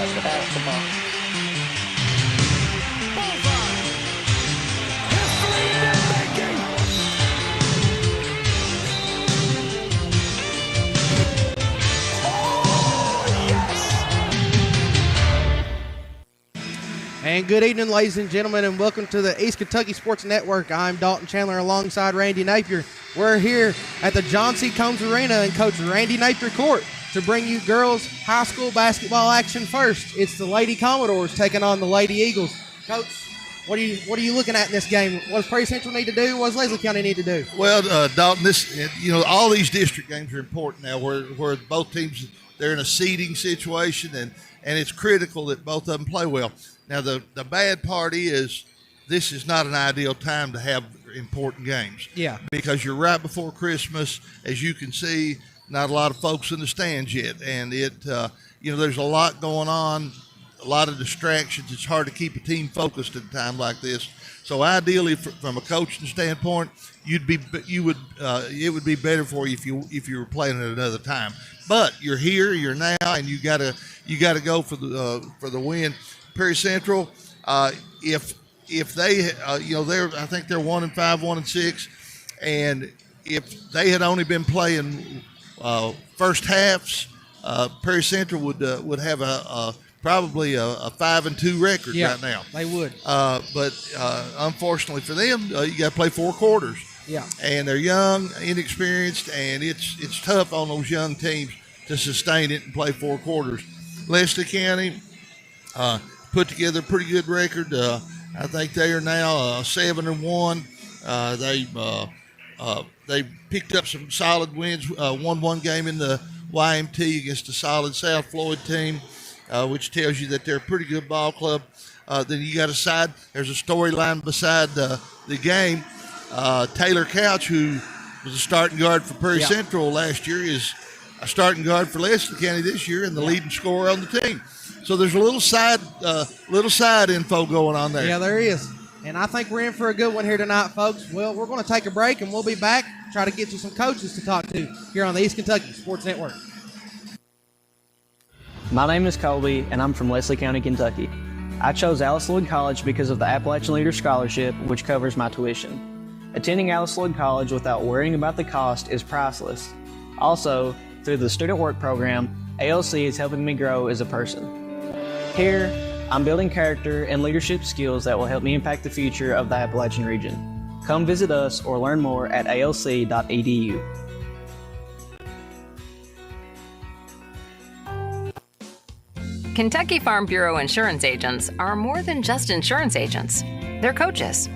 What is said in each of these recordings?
has the basketball. And good evening, ladies and gentlemen, and welcome to the East Kentucky Sports Network. I'm Dalton Chandler alongside Randy Napier. We're here at the John C. Combs Arena in Coach Randy Napier Court to bring you girls high school basketball action first. It's the Lady Commodores taking on the Lady Eagles. Coach, what are you looking at in this game? What does Prairie Central need to do? What does Leslie County need to do? Well, Dalton, all these district games are important now where both teams, they're in a seeding situation, and it's critical that both of them play well. Now, the bad part is this is not an ideal time to have important games. Yeah. Because you're right before Christmas. As you can see, not a lot of folks in the stands yet. And there's a lot going on, a lot of distractions. It's hard to keep a team focused at a time like this. So ideally, from a coaching standpoint, it would be better for you if you were playing at another time. But you're here, you're now, and you gotta go for the win. Prairie Central, if they, I think they're 1-5, 1-6, and if they had only been playing first halves, Prairie Central would have probably a 5-2 record right now. They would. But unfortunately for them, you got to play 4 quarters. Yeah. And they're young, inexperienced, and it's tough on those young teams to sustain it and play 4 quarters. Leslie County put together a pretty good record. I think they are now 7-1. They picked up some solid wins. Won one game in the YMT against a solid South Floyd team, which tells you that they're a pretty good ball club. Then you got there's a storyline beside the game. Taylor Couch, who was a starting guard for Prairie Central last year, is a starting guard for Leslie County this year and the leading scorer on the team. So there's a little side info going on there. Yeah, there is. And I think we're in for a good one here tonight, folks. Well, we're going to take a break, and we'll be back, try to get you some coaches to talk to here on the East Kentucky Sports Network. My name is Colby, and I'm from Leslie County, Kentucky. I chose Alice Lloyd College because of the Appalachian Leader Scholarship, which covers my tuition. Attending Alice Lloyd College without worrying about the cost is priceless. Also, through the Student Work Program, ALC is helping me grow as a person. Here, I'm building character and leadership skills that will help me impact the future of the Appalachian region. Come visit us or learn more at alc.edu. Kentucky Farm Bureau insurance agents are more than just insurance agents. They're coaches.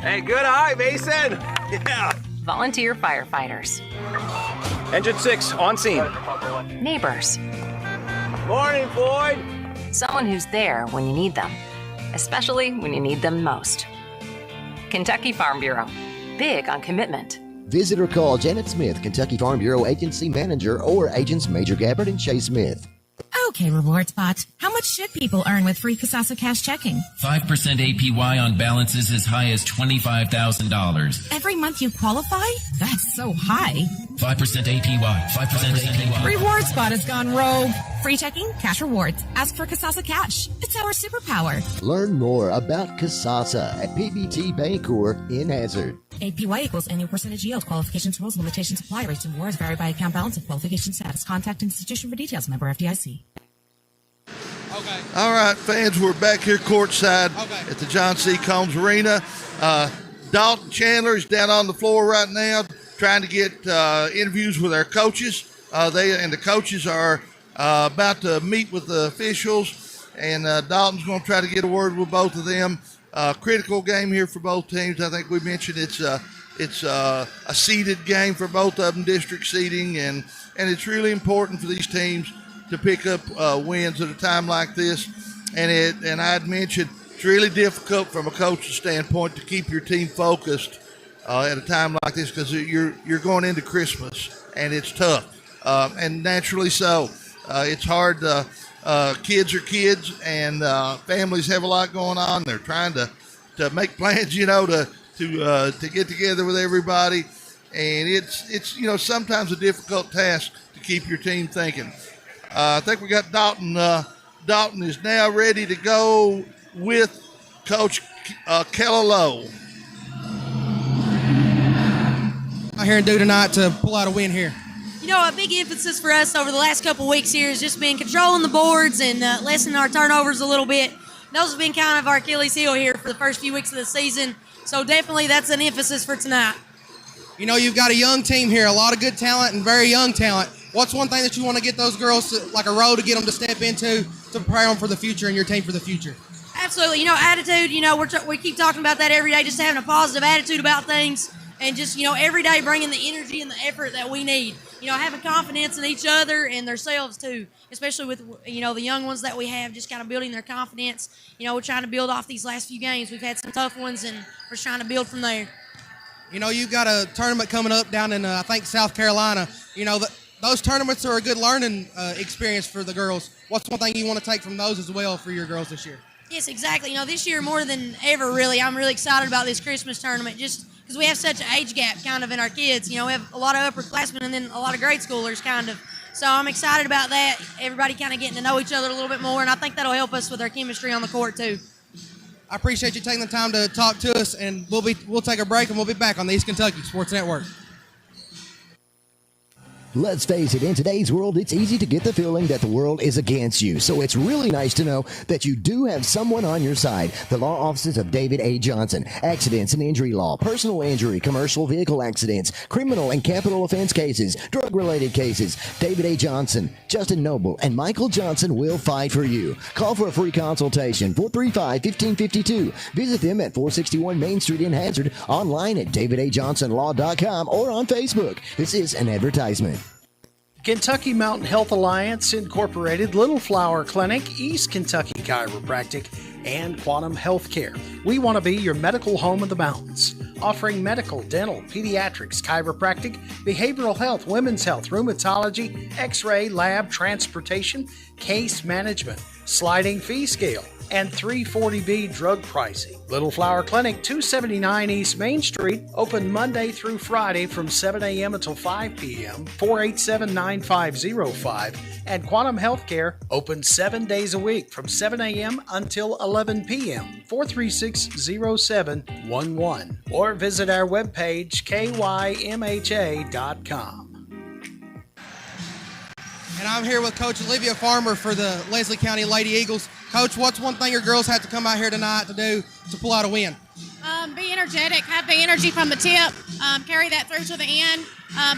Hey, good eye, Mason. Yeah. Volunteer firefighters. Engine 6, on scene. Neighbors. Morning, Floyd. Someone who's there when you need them, especially when you need them most. Kentucky Farm Bureau. Big on commitment. Visit or call Janet Smith, Kentucky Farm Bureau Agency Manager, or Agents Major Gabbard and Chase Smith. Okay, Rewards Bot. How much should people earn with free Kasasa Cash checking? 5% APY on balances as high as $25,000. Every month you qualify? That's so high. 5% APY. 5% APY. Rewards Bot has gone rogue. Free checking, cash rewards. Ask for Kasasa Cash. It's our superpower. Learn more about Kasasa at PBT Bancorp in Hazard. APY equals annual percentage yield. Qualifications, rules, limitations apply. Rates and rewards vary by account balance and qualification status. Contact institution for details. Member FDIC. Okay. All right, fans, we're back here courtside at the John C. Combs Arena. Dalton Chandler is down on the floor right now trying to get interviews with our coaches. The coaches are about to meet with the officials, and Dalton's going to try to get a word with both of them. Critical game here for both teams. I think we mentioned it's a seeded game for both of them, district seeding, and it's really important for these teams to pick up wins at a time like this. And I'd mentioned it's really difficult from a coach's standpoint to keep your team focused at a time like this because you're going into Christmas and it's tough, and naturally so. It's hard. Kids are kids, and families have a lot going on. They're trying to make plans, to get together with everybody, and it's sometimes a difficult task to keep your team thinking. I think we got Dalton Dalton is now ready to go with Coach Kella Lowe. Out here and do tonight to pull out a win here. You know, a big emphasis for us over the last couple of weeks here has just been controlling the boards and lessening our turnovers a little bit. Those have been kind of our Achilles heel here for the first few weeks of the season. So definitely that's an emphasis for tonight. You know, you've got a young team here, a lot of good talent and very young talent. What's one thing that you want to get those girls to, like a role to get them to step into to prepare them for the future and your team for the future? Absolutely. You know, attitude, you know, we keep talking about that every day, just having a positive attitude about things and just, you know, every day bringing the energy and the effort that we need. You know, having confidence in each other and themselves too, especially with, you know, the young ones that we have, just kind of building their confidence. You know, we're trying to build off these last few games. We've had some tough ones and we're trying to build from there. You know, you've got a tournament coming up down in, I think, South Carolina. You know, those tournaments are a good learning experience for the girls. What's one thing you want to take from those as well for your girls this year? Yes, exactly. You know, this year more than ever, really, I'm really excited about this Christmas tournament just because we have such an age gap kind of in our kids. You know, we have a lot of upperclassmen and then a lot of grade schoolers kind of. So I'm excited about that. Everybody kind of getting to know each other a little bit more, and I think that'll help us with our chemistry on the court too. I appreciate you taking the time to talk to us, and we'll take a break, and we'll be back on the East Kentucky Sports Network. Let's face it, in today's world, it's easy to get the feeling that the world is against you. So it's really nice to know that you do have someone on your side. The law offices of David A. Johnson. Accidents and injury law, personal injury, commercial vehicle accidents, criminal and capital offense cases, drug-related cases. David A. Johnson, Justin Noble, and Michael Johnson will fight for you. Call for a free consultation, 435-1552. Visit them at 461 Main Street in Hazard, online at davidajohnsonlaw.com or on Facebook. This is an advertisement. Kentucky Mountain Health Alliance Incorporated, Little Flower Clinic, East Kentucky Chiropractic, and Quantum Healthcare. We want to be your medical home of the mountains, offering medical, dental, pediatrics, chiropractic, behavioral health, women's health, rheumatology, x-ray, lab, transportation, case management, sliding fee scale, and 340B drug pricing. Little Flower Clinic, 279 East Main Street, open Monday through Friday from 7 a.m. until 5 p.m., 487-9505, and Quantum Healthcare, open 7 days a week from 7 a.m. until 11 p.m., 436-0711, or visit our webpage, kymha.com. And I'm here with Coach Olivia Farmer for the Leslie County Lady Eagles. Coach, what's one thing your girls have to come out here tonight to do to pull out a win? Be energetic, have the energy from the tip, carry that through to the end,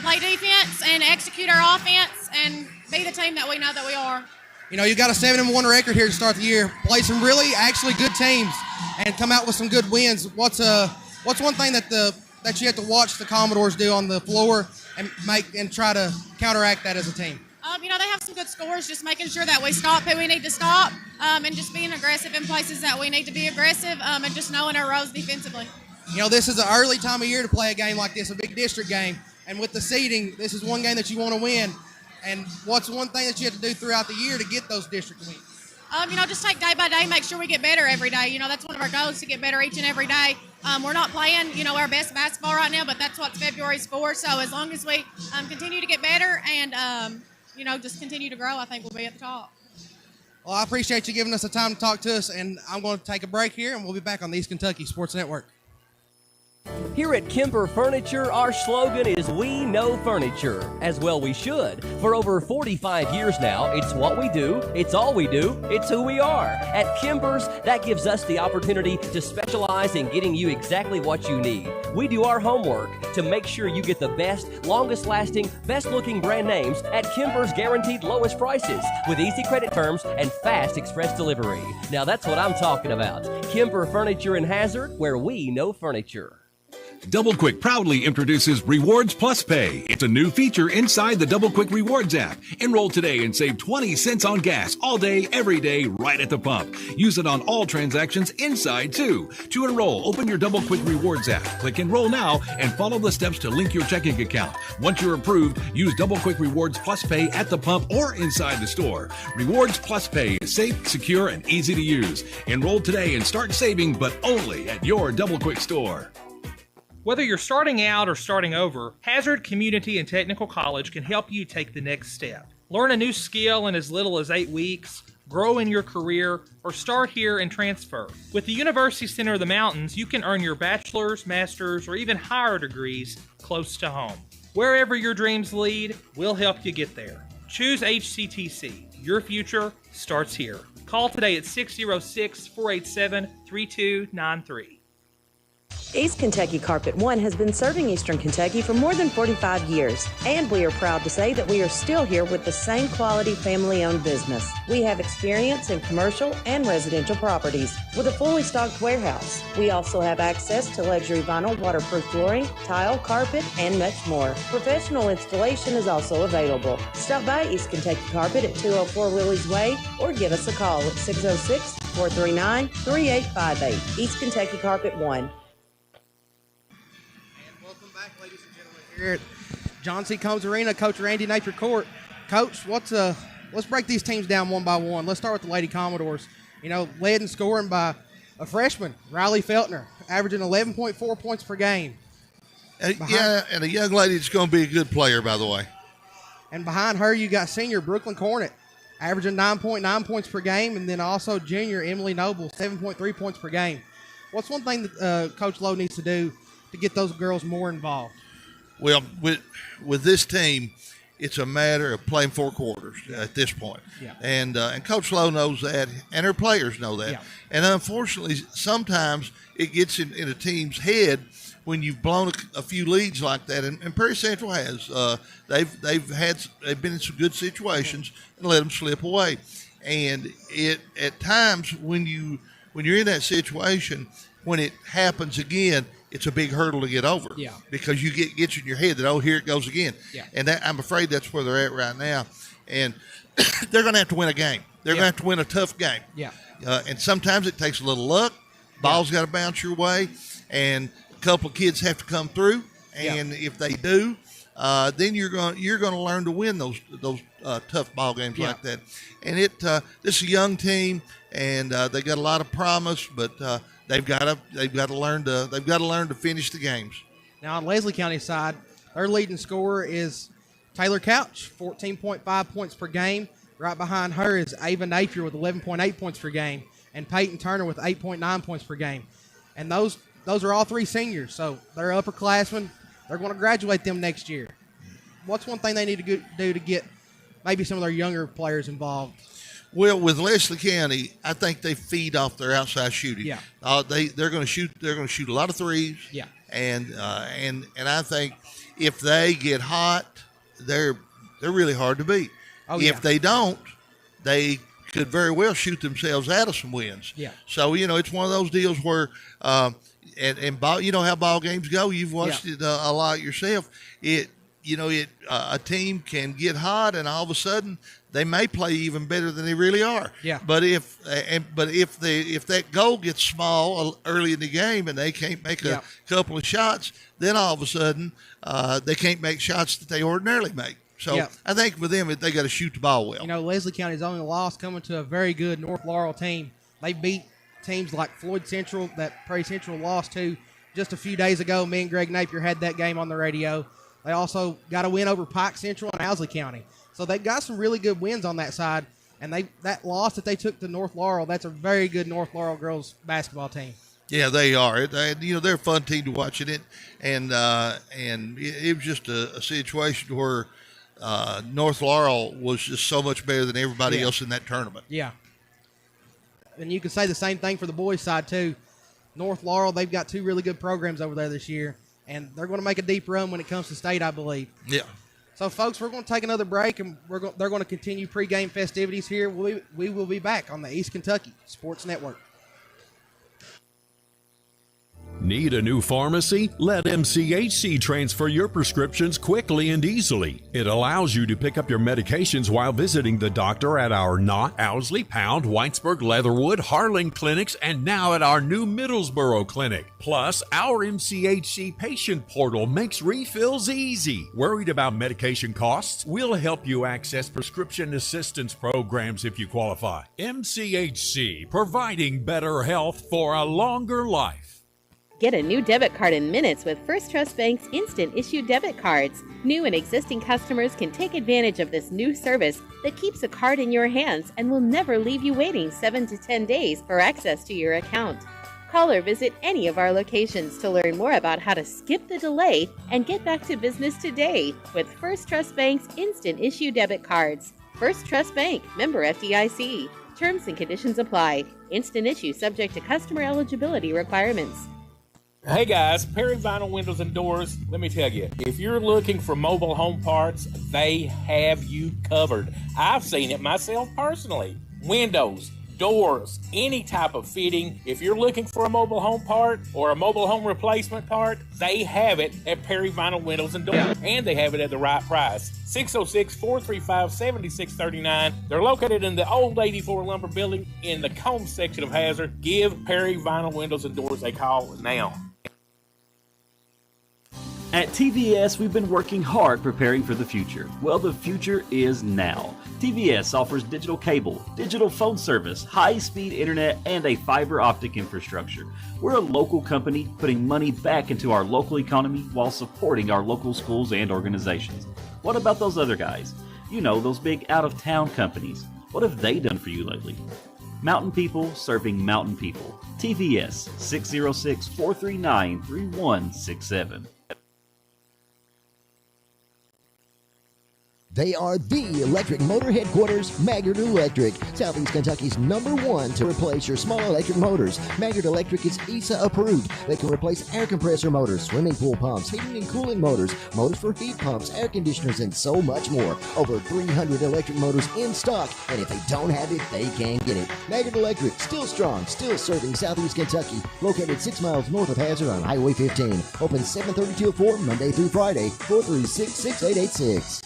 play defense and execute our offense, and be the team that we know that we are. You know, you got a 7-1 record here to start the year. Play some really actually good teams and come out with some good wins. What's one thing that you have to watch the Commodores do on the floor and try to counteract that as a team? You know, they have some good scores, just making sure that we stop who we need to stop, and just being aggressive in places that we need to be aggressive, and just knowing our roles defensively. You know, this is an early time of year to play a game like this, a big district game, and with the seeding, this is one game that you want to win. And what's one thing that you have to do throughout the year to get those district wins? You know, just take day by day, make sure we get better every day. You know, that's one of our goals, to get better each and every day. We're not playing, you know, our best basketball right now, but that's what February's for. So as long as we continue to get better and, you know, just continue to grow, I think we'll be at the top. Well, I appreciate you giving us the time to talk to us, and I'm going to take a break here, and we'll be back on the East Kentucky Sports Network. Here at Kimber Furniture, our slogan is "We know furniture." As well we should. For over 45 years now, it's what we do, it's all we do, it's who we are. At Kimber's, that gives us the opportunity to specialize in getting you exactly what you need. We do our homework to make sure you get the best, longest lasting, best looking brand names at Kimber's guaranteed lowest prices with easy credit terms and fast express delivery. Now that's what I'm talking about. Kimber Furniture in Hazard, where we know furniture. Double Quick proudly introduces Rewards Plus Pay. It's a new feature inside the Double Quick Rewards app. Enroll today and save 20 cents on gas all day, every day, right at the pump. Use it on all transactions inside, too. To enroll, open your Double Quick Rewards app. Click Enroll Now and follow the steps to link your checking account. Once you're approved, use Double Quick Rewards Plus Pay at the pump or inside the store. Rewards Plus Pay is safe, secure, and easy to use. Enroll today and start saving, but only at your Double Quick store. Whether you're starting out or starting over, Hazard Community and Technical College can help you take the next step. Learn a new skill in as little as 8 weeks, grow in your career, or start here and transfer. With the University Center of the Mountains, you can earn your bachelor's, master's, or even higher degrees close to home. Wherever your dreams lead, we'll help you get there. Choose HCTC. Your future starts here. Call today at 606-487-3293. East Kentucky Carpet One has been serving Eastern Kentucky for more than 45 years, and we are proud to say that we are still here with the same quality family-owned business. We have experience in commercial and residential properties with a fully stocked warehouse. We also have access to luxury vinyl, waterproof flooring, tile, carpet, and much more. Professional installation is also available. Stop by East Kentucky Carpet at 204 Willie's Way or give us a call at 606-439-3858. East Kentucky Carpet One. Here at John C. Combs Arena, Coach Randy Napier Court. Coach, let's break these teams down one by one. Let's start with the Lady Commodores. Led in scoring by a freshman, Riley Feltner, averaging 11.4 points per game. And a young lady that's going to be a good player, by the way. And behind her, you got senior Brooklyn Cornett, averaging 9.9 points per game, and then also junior Emily Noble, 7.3 points per game. What's one thing that Coach Lowe needs to do to get those girls more involved? Well, with this team, it's a matter of playing 4 quarters at this point. Yeah. And Coach Lowe knows that, and her players know that. Yeah. And unfortunately, sometimes it gets in a team's head when you've blown a few leads like that. And Prairie Central has. They've been in some good situations and let them slip away. And at times when you're in that situation, when it happens again, it's a big hurdle to get over. Yeah. Because you get in your head that, here it goes again. Yeah. And I'm afraid that's where they're at right now. And they're going to have to win a game. They're going to have to win a tough game. Yeah. And sometimes it takes a little luck. Ball's got to bounce your way, and a couple of kids have to come through. And if they do, then you're going to learn to win those tough ball games like that. And this is a young team, and they got a lot of promise, but they've got to learn to finish the games. Now on Leslie County's side, their leading scorer is Taylor Couch, 14.5 points per game. Right behind her is Ava Napier with 11.8 points per game, and Peyton Turner with 8.9 points per game. And those are all 3 seniors, so they're upperclassmen. They're going to graduate them next year. What's one thing they need to do to get maybe some of their younger players involved? Well, with Leslie County, I think they feed off their outside shooting. Yeah. They're going to shoot. They're going to shoot a lot of threes. Yeah. And I think if they get hot, they're really hard to beat. Oh, yeah. If they don't, they could very well shoot themselves out of some wins. Yeah. So it's one of those deals where, and ball, how ball games go. You've watched it a lot yourself. A team can get hot, and all of a sudden they may play even better than they really are. Yeah. But if that goal gets small early in the game and they can't make a couple of shots, then all of a sudden they can't make shots that they ordinarily make. So I think with them, they got to shoot the ball well. Leslie County's only loss coming to a very good North Laurel team. They beat teams like Floyd Central, that Prairie Central lost to just a few days ago. Me and Greg Napier had that game on the radio. They also got a win over Pike Central and Owsley County. So they got some really good wins on that side. And that loss that they took to North Laurel, that's a very good North Laurel girls basketball team. Yeah, they are. They're a fun team to watch in it. And it was just a situation where North Laurel was just so much better than everybody else in that tournament. Yeah. And you can say the same thing for the boys' side, too. North Laurel, they've got 2 really good programs over there this year, and they're going to make a deep run when it comes to state, I believe. Yeah. So, folks, we're going to take another break, and they're going to continue pregame festivities here. We will be back on the East Kentucky Sports Network. Need a new pharmacy? Let MCHC transfer your prescriptions quickly and easily. It allows you to pick up your medications while visiting the doctor at our Knott, Owsley, Pound, Whitesburg, Leatherwood, Harlan clinics, and now at our new Middlesboro clinic. Plus, our MCHC patient portal makes refills easy. Worried about medication costs? We'll help you access prescription assistance programs if you qualify. MCHC, providing better health for a longer life. Get a new debit card in minutes with First Trust Bank's instant issue debit cards. New and existing customers can take advantage of this new service that keeps a card in your hands and will never leave you waiting 7 to 10 days for access to your account. Call or visit any of our locations to learn more about how to skip the delay and get back to business today with First Trust Bank's instant issue debit cards. First Trust Bank, member FDIC. Terms and conditions apply. Instant issue subject to customer eligibility requirements. Hey guys, Perry Vinyl Windows and Doors. Let me tell you, if you're looking for mobile home parts, they have you covered. I've seen it myself personally. Windows, doors, any type of fitting. If you're looking for a mobile home part or a mobile home replacement part, they have it at Perry Vinyl Windows and Doors. And they have it at the right price. 606-435-7639. They're located in the old 84 Lumber Building in the Combs section of Hazard. Give Perry Vinyl Windows and Doors a call now. At TVS, we've been working hard preparing for the future. Well, the future is now. TVS offers digital cable, digital phone service, high-speed internet, and a fiber optic infrastructure. We're a local company putting money back into our local economy while supporting our local schools and organizations. What about those other guys? You know, those big out-of-town companies. What have they done for you lately? Mountain people serving mountain people. TVS, 606-439-3167. They are the electric motor headquarters, Maggard Electric, Southeast Kentucky's #1 to replace your small electric motors. Maggard Electric is ESA approved. They can replace air compressor motors, swimming pool pumps, heating and cooling motors, motors for heat pumps, air conditioners, and so much more. Over 300 electric motors in stock, and if they don't have it, they can get it. Maggard Electric, still strong, still serving Southeast Kentucky. Located 6 miles north of Hazard on Highway 15. Open 7:30 till 4, Monday through Friday, 436-6886.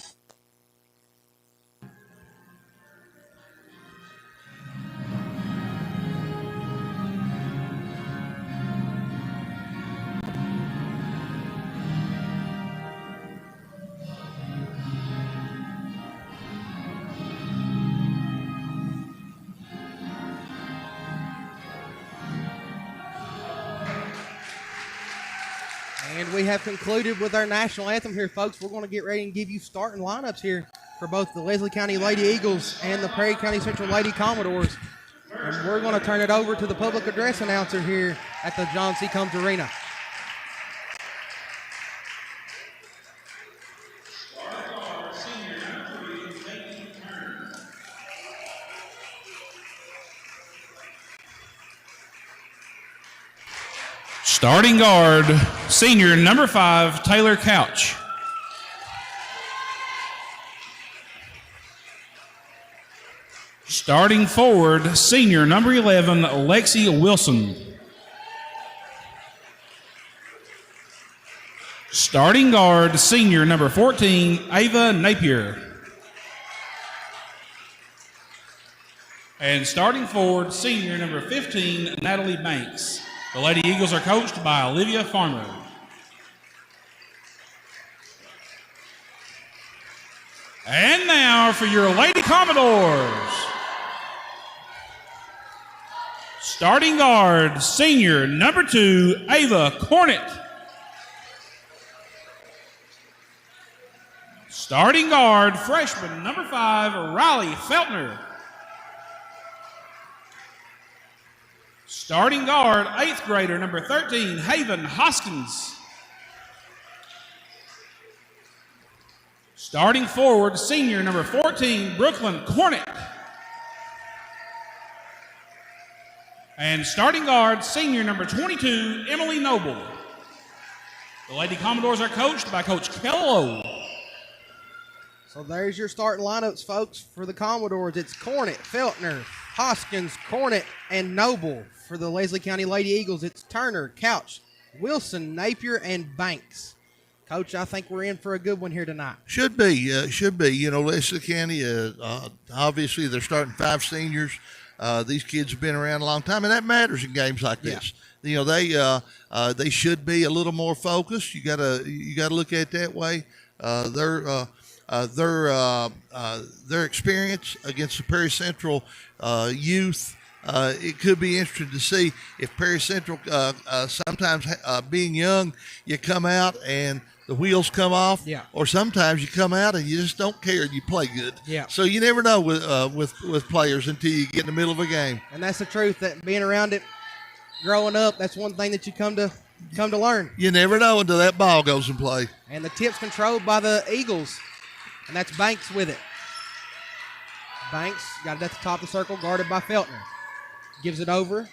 And we have concluded with our national anthem here, folks. We're going to get ready and give you starting lineups here for both the Leslie County Lady Eagles and the Perry County Central Lady Commodores. And we're going to turn it over to the public address announcer here at the John C. Combs Arena. Starting guard, senior number 5, Taylor Couch. Starting forward, senior number 11, Lexi Wilson. Starting guard, senior number 14, Ava Napier. And starting forward, senior number 15, Natalie Banks. The Lady Eagles are coached by Olivia Farmer. And now for your Lady Commodores. Starting guard, senior number 2, Ava Cornett. Starting guard, freshman number 5, Riley Feltner. Starting guard, 8th grader, number 13, Haven Hoskins. Starting forward, senior, number 14, Brooklyn Cornett. And starting guard, senior, number 22, Emily Noble. The Lady Commodores are coached by Coach Kello. So there's your starting lineups, folks, for the Commodores. It's Cornett, Feltner, Hoskins, Cornett, and Noble. For the Leslie County Lady Eagles, it's Turner, Couch, Wilson, Napier, and Banks. Coach, I think we're in for a good one here tonight. Should be. Should be. You know, Leslie County, obviously they're starting 5 seniors. These kids have been around a long time, and that matters in games like this. You know, they should be a little more focused. You gotta look at it that way. Their experience against the Perry Central youth it could be interesting to see if Perry Central, sometimes being young, you come out and the wheels come off, or sometimes you come out and you just don't care and you play good. Yeah. So you never know with players until you get in the middle of a game. And that's the truth, that being around it, growing up, that's one thing that you come to learn. You never know until that ball goes in play. And the tip's controlled by the Eagles, and that's Banks with it. Banks got it at the top of the circle, guarded by Feltner. Gives it over.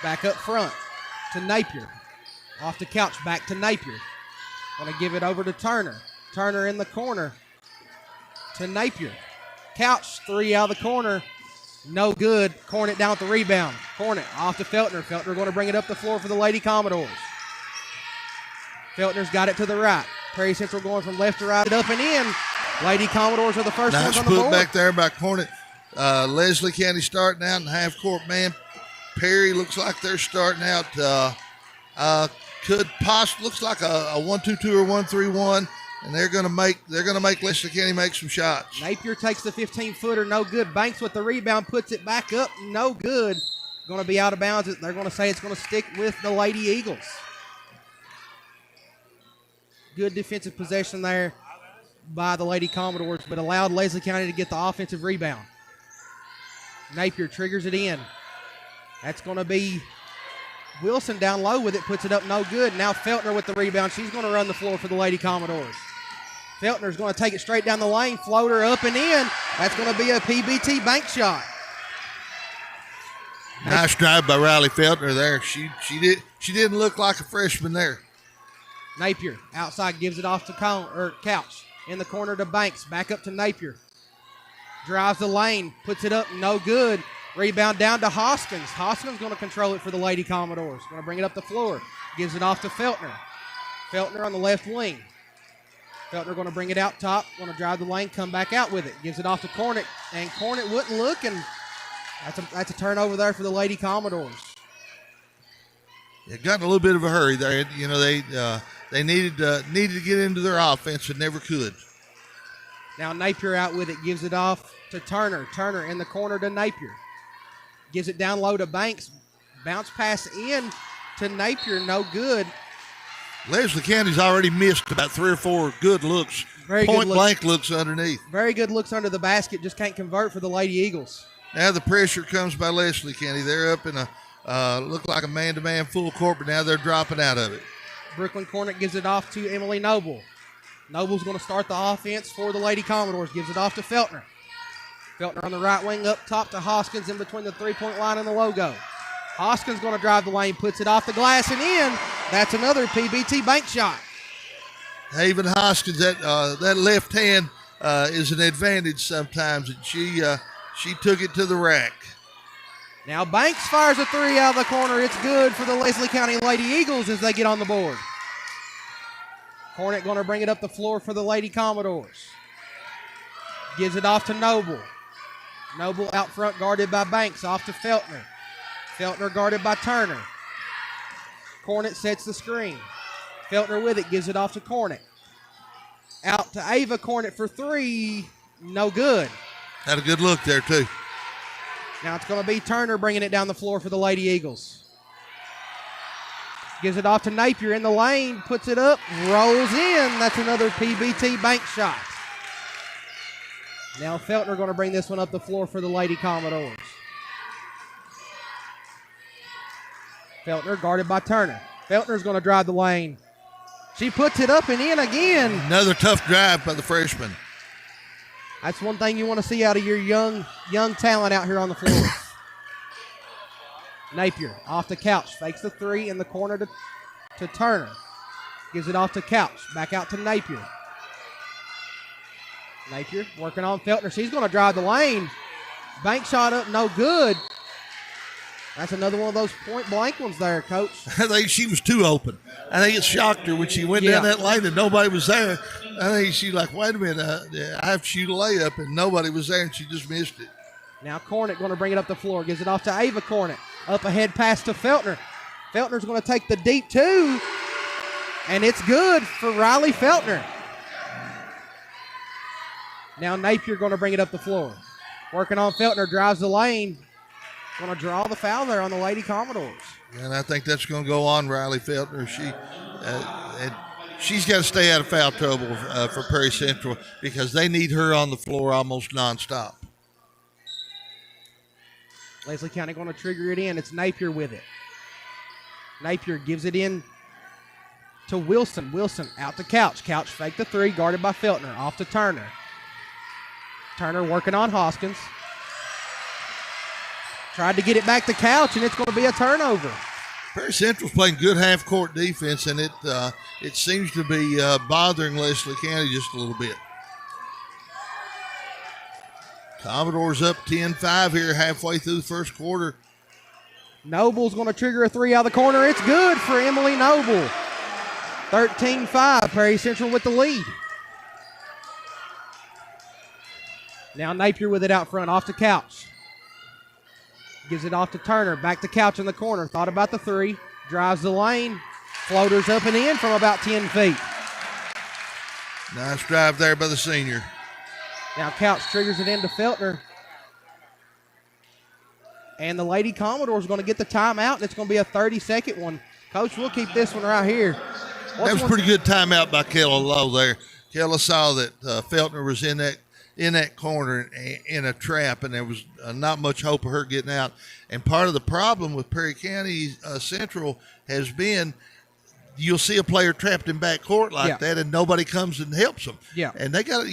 Back up front to Napier. Off the couch, back to Napier. Going to give it over to Turner. Turner in the corner to Napier. Couch, 3 out of the corner. No good. Cornet down with the rebound. Cornet off to Feltner. Feltner going to bring it up the floor for the Lady Commodores. Feltner's got it to the right. Prairie Central going from left to right, up and in. Lady Commodores are the first ones on the board. Nice put back there by Cornet. Leslie County starting out in half court man. Perry looks like they're starting out. Looks like a 1-2-2 or 1-3-1, and they're going to make Leslie County make some shots. Napier takes the 15-footer, no good. Banks with the rebound, puts it back up, no good. Going to be out of bounds. They're going to say it's going to stick with the Lady Eagles. Good defensive possession there by the Lady Commodores, but allowed Leslie County to get the offensive rebound. Napier triggers it in. That's going to be Wilson down low with it, puts it up, no good. Now Feltner with the rebound. She's going to run the floor for the Lady Commodores. Feltner's going to take it straight down the lane, floater up and in. That's going to be a PBT bank shot. Nice drive by Riley Feltner there. She didn't look like a freshman there. Napier outside gives it off to Couch. In the corner to Banks. Back up to Napier. Drives the lane. Puts it up. No good. Rebound down to Hoskins. Hoskins going to control it for the Lady Commodores. Going to bring it up the floor. Gives it off to Feltner. Feltner on the left wing. Feltner going to bring it out top. Going to drive the lane. Come back out with it. Gives it off to Cornet. And Cornet wouldn't look. And that's a turnover there for the Lady Commodores. They got in a little bit of a hurry there. You know, they needed to get into their offense and never could. Now Napier out with it, gives it off to Turner. Turner in the corner to Napier. Gives it down low to Banks. Bounce pass in to Napier, no good. Leslie County's already missed about 3 or 4 good looks. Point blank looks underneath. Very good looks under the basket, just can't convert for the Lady Eagles. Now the pressure comes by Leslie County. They're up in look like a man-to-man full court, but now they're dropping out of it. Brooklyn Cornet gives it off to Emily Noble. Noble's going to start the offense for the Lady Commodores. Gives it off to Feltner. Feltner on the right wing up top to Hoskins in between the three-point line and the logo. Hoskins going to drive the lane, puts it off the glass and in. That's another PBT bank shot. Haven Hoskins, that left hand is an advantage sometimes, and she took it to the rack. Now Banks fires a 3 out of the corner. It's good for the Leslie County Lady Eagles as they get on the board. Cornet going to bring it up the floor for the Lady Commodores. Gives it off to Noble. Noble out front guarded by Banks. Off to Feltner. Feltner guarded by Turner. Cornet sets the screen. Feltner with it. Gives it off to Cornet. Out to Ava. Cornet for 3. No good. Had a good look there too. Now it's going to be Turner bringing it down the floor for the Lady Eagles. Gives it off to Napier in the lane. Puts it up. Rolls in. That's another PBT bank shot. Now Feltner going to bring this one up the floor for the Lady Commodores. Feltner guarded by Turner. Feltner's going to drive the lane. She puts it up and in again. Another tough drive by the freshman. That's one thing you want to see out of your young talent out here on the floor. Napier off the Couch. Fakes the 3 in the corner to Turner. Gives it off to Couch. Back out to Napier. Napier working on Feltner. She's going to drive the lane. Bank shot up, no good. That's another one of those point blank ones there, Coach. I think she was too open. I think it shocked her when she went down that lane and nobody was there. I think she's like, wait a minute, I have to shoot a layup, and nobody was there, and she just missed it. Now Cornet going to bring it up the floor. Gives it off to Ava Cornet. Up ahead pass to Feltner. Feltner's going to take the deep 2, and it's good for Riley Feltner. Now Napier going to bring it up the floor. Working on Feltner, drives the lane. Going to draw the foul there on the Lady Commodores. And I think that's going to go on Riley Feltner. She's got to stay out of foul trouble for Perry Central because they need her on the floor almost nonstop. Leslie County going to trigger it in. It's Napier with it. Napier gives it in to Wilson. Wilson out to Couch. Couch fake the three, guarded by Feltner. Off to Turner. Turner working on Hoskins. Tried to get it back to Couch, and it's going to be a turnover. Perry Central's playing good half-court defense, and it seems to be bothering Leslie County just a little bit. Commodores up 10-5 here halfway through the first quarter. Noble's going to trigger a three out of the corner. It's good for Emily Noble. 13-5, Perry Central with the lead. Now Napier with it out front, off to Couch. Gives it off to Turner, back to Couch in the corner. Thought about the three, drives the lane, floaters up and in from about 10 feet. Nice drive there by the senior. Now Couch triggers it into Feltner. And the Lady Commodores are going to get the timeout, and it's going to be a 30-second one. Coach, we'll keep this one right here. That was a pretty good timeout by Kayla Lowe there. Kayla saw that Feltner was in that corner in a trap, and there was not much hope of her getting out. And part of the problem with Perry County Central has been you'll see a player trapped in backcourt like that, and nobody comes and helps them. Yeah. And they got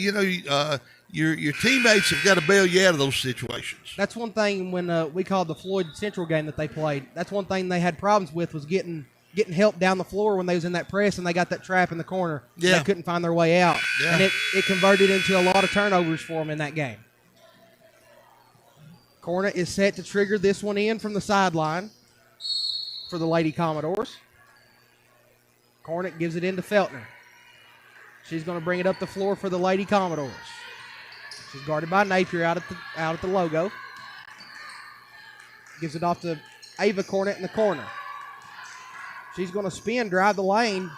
your teammates have got to bail you out of those situations. That's one thing when we called the Floyd Central game that they played. That's one thing they had problems with was getting help down the floor when they was in that press and they got that trap in the corner. Yeah. They couldn't find their way out. Yeah. And it converted into a lot of turnovers for them in that game. Cornet is set to trigger this one in from the sideline for the Lady Commodores. Cornet gives it into Feltner. She's going to bring it up the floor for the Lady Commodores. She's guarded by Napier out at the logo. Gives it off to Ava Cornet in the corner. She's going to spin, drive the lane.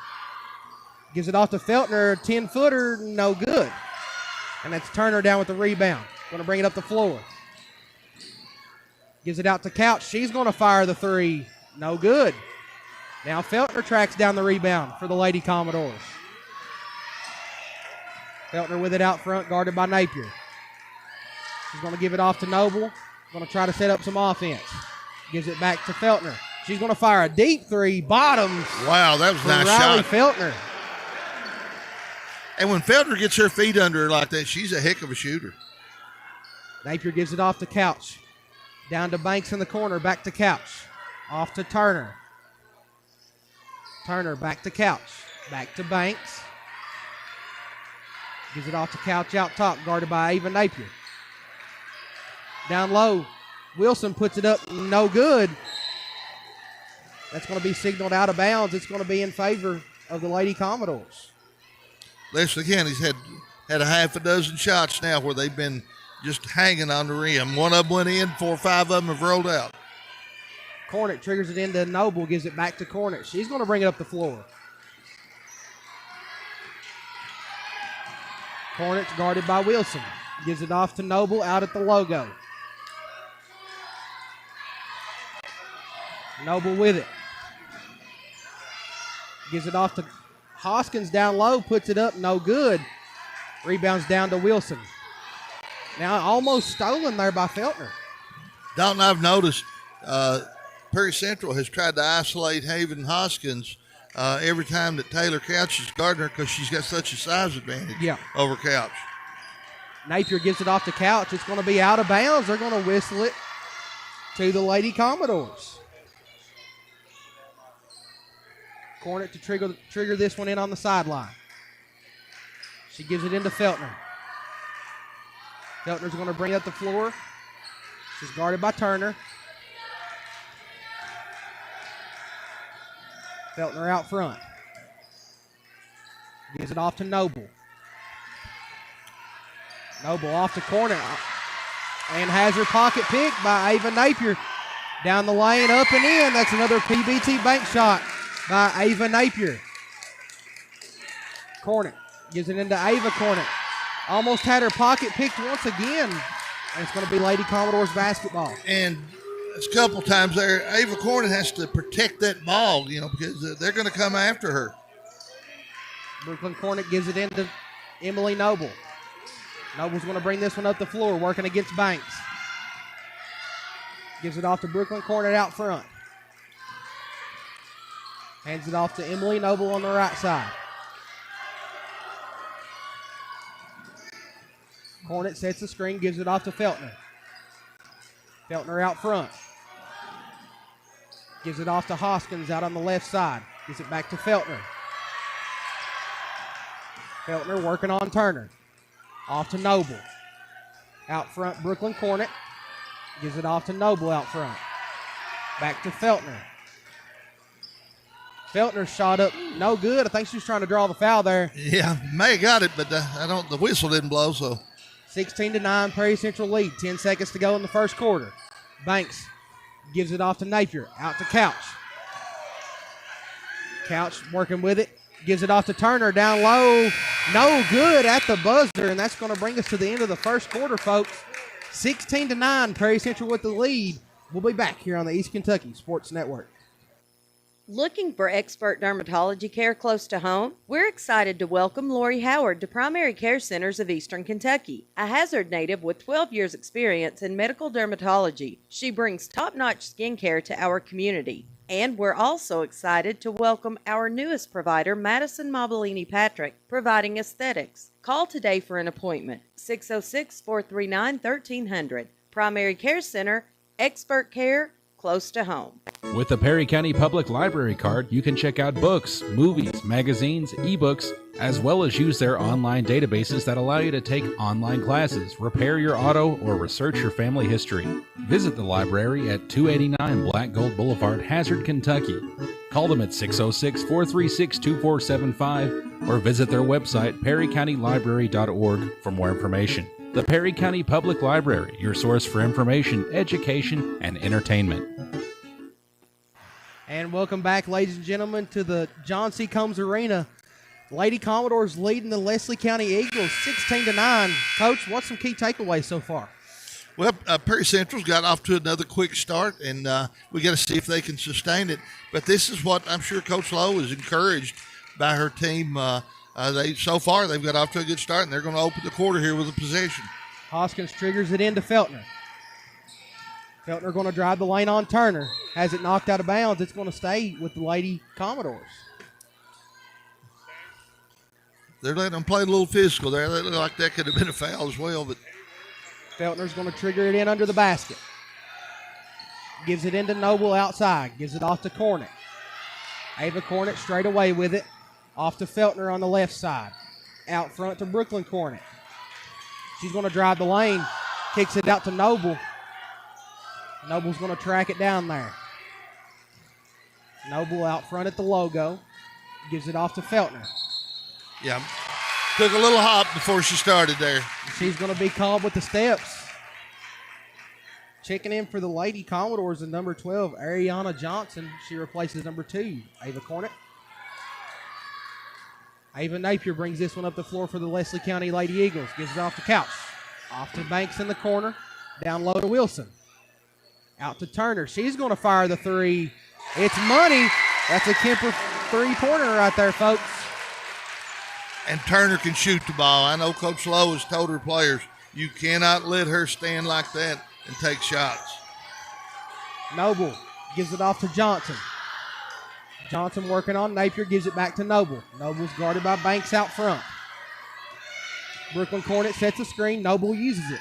Gives it off to Feltner, 10-footer, no good. And that's Turner down with the rebound. Going to bring it up the floor. Gives it out to Couch. She's going to fire the three. No good. Now Feltner tracks down the rebound for the Lady Commodores. Feltner with it out front, guarded by Napier. She's going to give it off to Noble. Going to try to set up some offense. Gives it back to Feltner. She's going to fire a deep three, bottoms. Wow, that was a nice Riley shot. Feltner. And when Feltner gets her feet under her like that, she's a heck of a shooter. Napier gives it off to Couch. Down to Banks in the corner, back to Couch. Off to Turner. Turner back to Couch. Back to Banks. Gives it off to Couch out top, guarded by Ava Napier. Down low, Wilson puts it up, no good. That's going to be signaled out of bounds. It's going to be in favor of the Lady Commodores. Leslie County's had a half a dozen shots now where they've been just hanging on the rim. One of them went in, 4 or 5 of them have rolled out. Cornet triggers it into Noble, gives it back to Cornet. She's going to bring it up the floor. Cornet's guarded by Wilson. Gives it off to Noble out at the logo. Noble with it. Gives it off to Hoskins down low, puts it up, no good. Rebounds down to Wilson. Now almost stolen there by Feltner. Dalton, I've noticed Perry Central has tried to isolate Haven Hoskins every time that Taylor Couch is guarding her because she's got such a size advantage over Couch. Napier gives it off to Couch. It's going to be out of bounds. They're going to whistle it to the Lady Commodores. Cornet to trigger this one in on the sideline. She gives it into Feltner. Feltner's going to bring it up the floor. She's guarded by Turner. Feltner out front. Gives it off to Noble. Noble off to Cornet. And has her pocket picked by Ava Napier. Down the lane, up and in. That's another PBT bank shot by Ava Napier. Cornet gives it into Ava Cornet. Almost had her pocket picked once again. And it's going to be Lady Commodores basketball. And It's a couple times there. Ava Cornet has to protect that ball, because they're going to come after her. Brooklyn Cornet gives it into Emily Noble. Noble's going to bring this one up the floor, working against Banks. Gives it off to Brooklyn Cornet out front. Hands it off to Emily Noble on the right side. Cornet sets the screen, gives it off to Feltner. Feltner out front. Gives it off to Hoskins out on the left side. Gives it back to Feltner. Feltner working on Turner. Off to Noble. Out front, Brooklyn Cornet. Gives it off to Noble out front. Back to Feltner. Feltner shot up, no good. I think she was trying to draw the foul there. Yeah, May got it, but the whistle didn't blow, so. 16-9, Prairie Central lead. 10 seconds to go in the first quarter. Banks gives it off to Napier. Out to Couch. Couch working with it. Gives it off to Turner down low. No good at the buzzer, and that's going to bring us to the end of the first quarter, folks. 16-9, Prairie Central with the lead. We'll be back here on the East Kentucky Sports Network. Looking for expert dermatology care close to home? We're excited to welcome Lori Howard to Primary Care Centers of Eastern Kentucky, a Hazard native with 12 years experience in medical dermatology. She brings top-notch skincare to our community. And we're also excited to welcome our newest provider, Madison Mobilini Patrick, providing aesthetics. Call today for an appointment, 606-439-1300. Primary Care Center, expert care close to home. With the Perry County Public Library card, you can check out books, movies, magazines, ebooks, as well as use their online databases that allow you to take online classes, repair your auto, or research your family history. Visit the library at 289 Black Gold Boulevard, Hazard, Kentucky. Call them at 606-436-2475 or visit their website, perrycountylibrary.org, for more information. The Perry County Public Library, your source for information, education, and entertainment. And welcome back, ladies and gentlemen, to the John C. Combs Arena. Lady Commodores leading the Leslie County Eagles 16-9. Coach, what's some key takeaways so far? Well, Perry Central's got off to another quick start, and we got to see if they can sustain it. But this is what I'm sure Coach Lowe is encouraged by her team. So far, they've got off to a good start, and they're going to open the quarter here with a possession. Hoskins triggers it into Feltner. Feltner going to drive the lane on Turner. Has it knocked out of bounds. It's going to stay with the Lady Commodores. They're letting them play a little physical there. They look like that could have been a foul as well. But Feltner's going to trigger it in under the basket. Gives it into Noble outside. Gives it off to Cornet. Ava Cornet straight away with it. Off to Feltner on the left side. Out front to Brooklyn Cornet. She's going to drive the lane. Kicks it out to Noble. Noble's going to track it down there. Noble out front at the logo. Gives it off to Feltner. Yeah, took a little hop before she started there. She's going to be called with the steps. Checking in for the Lady Commodores in number 12, Ariana Johnson. She replaces number 2, Ava Cornet. Ava Napier brings this one up the floor for the Leslie County Lady Eagles. Gives it off to Couch. Off to Banks in the corner. Down low to Wilson. Out to Turner. She's going to fire the three. It's money. That's a Kemper three-pointer right there, folks. And Turner can shoot the ball. I know Coach Lowe has told her players, you cannot let her stand like that and take shots. Noble gives it off to Johnson. Johnson working on Napier, gives it back to Noble. Noble's guarded by Banks out front. Brooklyn Cornet sets a screen. Noble uses it.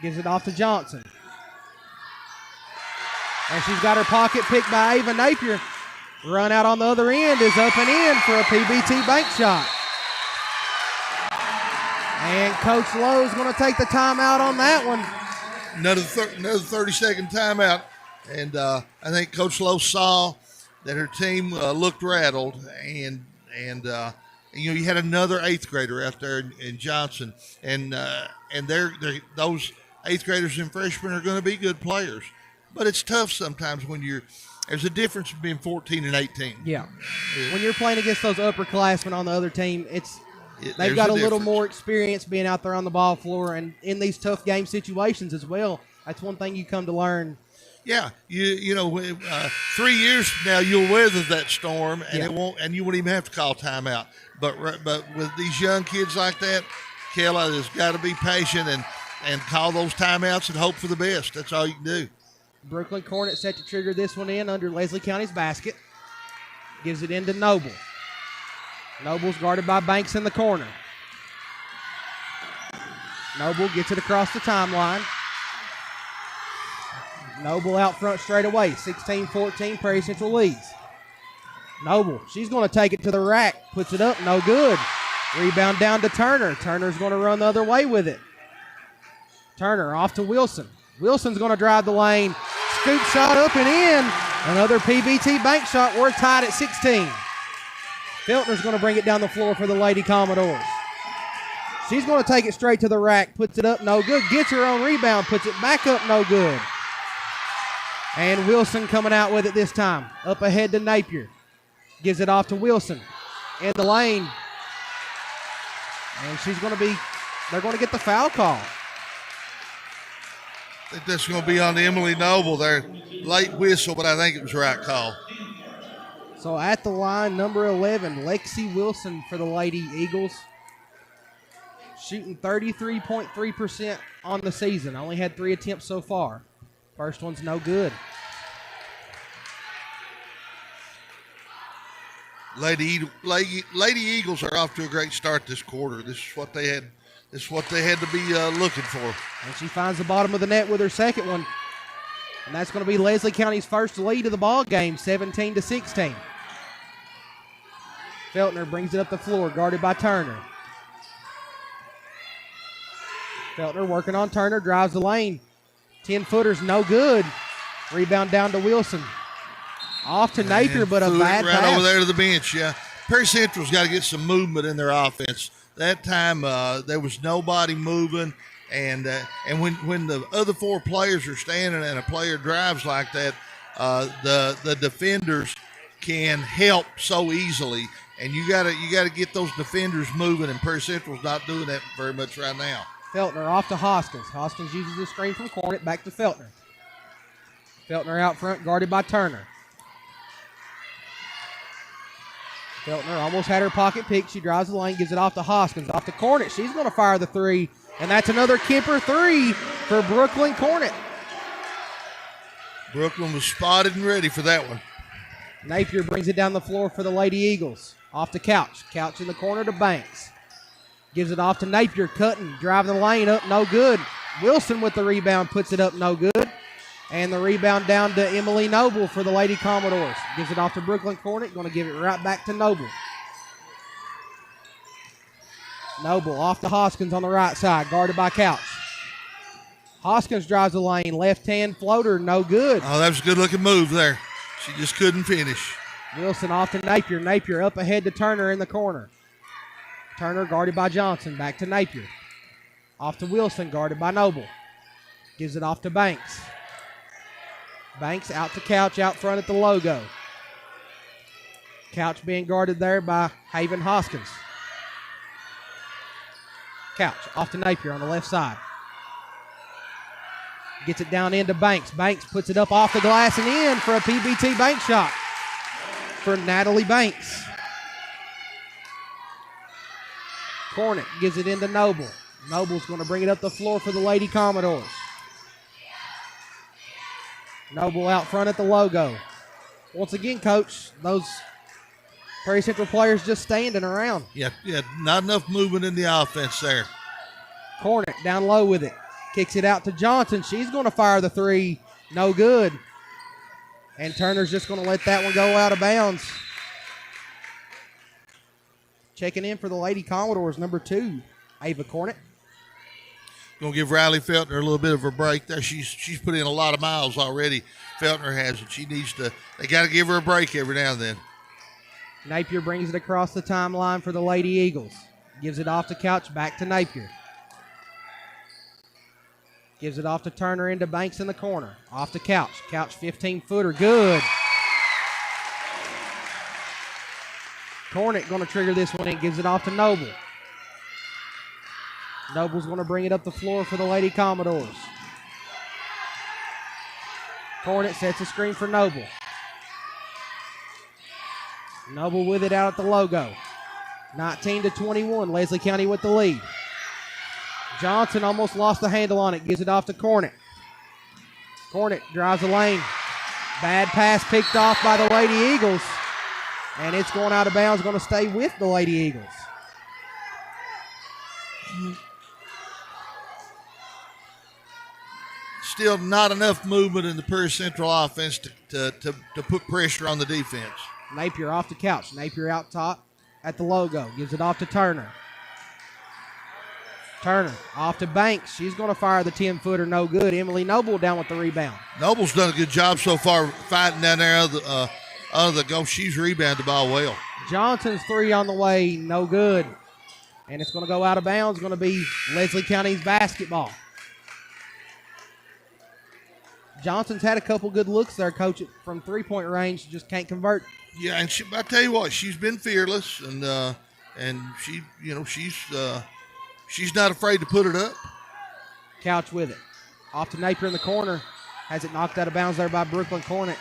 Gives it off to Johnson. And she's got her pocket picked by Ava Napier. Run out on the other end is up and in for a PBT bank shot. And Coach Lowe's going to take the timeout on that one. Another 30-second timeout. And I think Coach Lowe saw that her team looked rattled. And you had another 8th grader out there in Johnson. And those 8th graders and freshmen are going to be good players. But it's tough sometimes when there's a difference between 14 and 18. Yeah. When you're playing against those upperclassmen on the other team, they've got a little more experience being out there on the ball floor and in these tough game situations as well. That's one thing you come to learn Yeah, you know, 3 years from now you'll weather that storm, and it won't, and you won't even have to call timeout. But with these young kids like that, Kayla has got to be patient and call those timeouts and hope for the best. That's all you can do. Brooklyn Cornet set to trigger this one in under Leslie County's basket. Gives it into Noble. Noble's guarded by Banks in the corner. Noble gets it across the timeline. Noble out front straight away. 16-14, Prairie Central leads. Noble, she's going to take it to the rack. Puts it up, no good. Rebound down to Turner. Turner's going to run the other way with it. Turner off to Wilson. Wilson's going to drive the lane. Scoop shot up and in. Another PBT bank shot. We're tied at 16. Feltner's going to bring it down the floor for the Lady Commodores. She's going to take it straight to the rack. Puts it up, no good. Gets her own rebound. Puts it back up, no good. And Wilson coming out with it this time. Up ahead to Napier. Gives it off to Wilson. In the lane. And they're going to get the foul call. I think that's going to be on Emily Noble there. Late whistle, but I think it was the right call. So at the line, number 11, Lexi Wilson for the Lady Eagles. Shooting 33.3% on the season. Only had 3 attempts so far. First one's no good. Lady Eagles are off to a great start this quarter. This is what they had to be looking for. And she finds the bottom of the net with her second one. And that's going to be Leslie County's first lead of the ball game, 17-16. Feltner brings it up the floor, guarded by Turner. Feltner working on Turner, drives the lane. 10-footers, no good. Rebound down to Wilson. Off to Napier, but a bad pass. Right over there to the bench, yeah. Perry Central's got to get some movement in their offense. That time there was nobody moving, and when the other 4 players are standing and a player drives like that, the defenders can help so easily, and you gotta get those defenders moving, and Perry Central's not doing that very much right now. Feltner off to Hoskins. Hoskins uses the screen from Cornet, back to Feltner. Feltner out front, guarded by Turner. Feltner almost had her pocket picked. She drives the lane, gives it off to Hoskins. Off to Cornet. She's going to fire the 3, and that's another Kemper 3 for Brooklyn Cornet. Brooklyn was spotted and ready for that one. Napier brings it down the floor for the Lady Eagles. Off to Couch. Couch in the corner to Banks. Gives it off to Napier, cutting, driving the lane up, no good. Wilson with the rebound, puts it up, no good. And the rebound down to Emily Noble for the Lady Commodores. Gives it off to Brooklyn Cornet, going to give it right back to Noble. Noble off to Hoskins on the right side, guarded by Couch. Hoskins drives the lane, left hand floater, no good. Oh, that was a good looking move there. She just couldn't finish. Wilson off to Napier. Napier up ahead to Turner in the corner. Turner guarded by Johnson. Back to Napier. Off to Wilson, guarded by Noble. Gives it off to Banks. Banks out to Couch out front at the logo. Couch being guarded there by Haven Hoskins. Couch off to Napier on the left side. Gets it down into Banks. Banks puts it up off the glass and in for a PBT bank shot for Natalie Banks. Cornet gives it into Noble. Noble's going to bring it up the floor for the Lady Commodores. Noble out front at the logo. Once again, Coach, those Prairie Central players just standing around. Yeah, not enough movement in the offense there. Cornet down low with it. Kicks it out to Johnson. She's going to fire the 3. No good. And Turner's just going to let that one go out of bounds. Checking in for the Lady Commodores, number 2, Ava Cornet. Going to give Riley Feltner a little bit of a break there. She's put in a lot of miles already. Feltner has it. They got to give her a break every now and then. Napier brings it across the timeline for the Lady Eagles. Gives it off to Couch, back to Napier. Gives it off to Turner into Banks in the corner. Off to Couch. Couch 15-footer, good. Cornet going to trigger this one and gives it off to Noble. Noble's going to bring it up the floor for the Lady Commodores. Cornet sets a screen for Noble. Noble with it out at the logo. 19-21, Leslie County with the lead. Johnson almost lost the handle on it, gives it off to Cornet. Cornet drives the lane. Bad pass picked off by the Lady Eagles. And it's going out of bounds, going to stay with the Lady Eagles. Still not enough movement in the Prairie Central offense to put pressure on the defense. Napier off the couch. Napier out top at the logo. Gives it off to Turner. Turner off to Banks. She's going to fire the 10-footer. No good. Emily Noble down with the rebound. Noble's done a good job so far fighting down there under the goal. She's rebounded the ball well. Johnson's three on the way. No good. And it's going to go out of bounds. Going to be Leslie County's basketball. Johnson's had a couple good looks there, Coach, from three-point range. Just can't convert. Yeah, and I tell you what, she's been fearless, and she, she's not afraid to put it up. Couch with it. Off to Napier in the corner. Has it knocked out of bounds there by Brooklyn Cornet.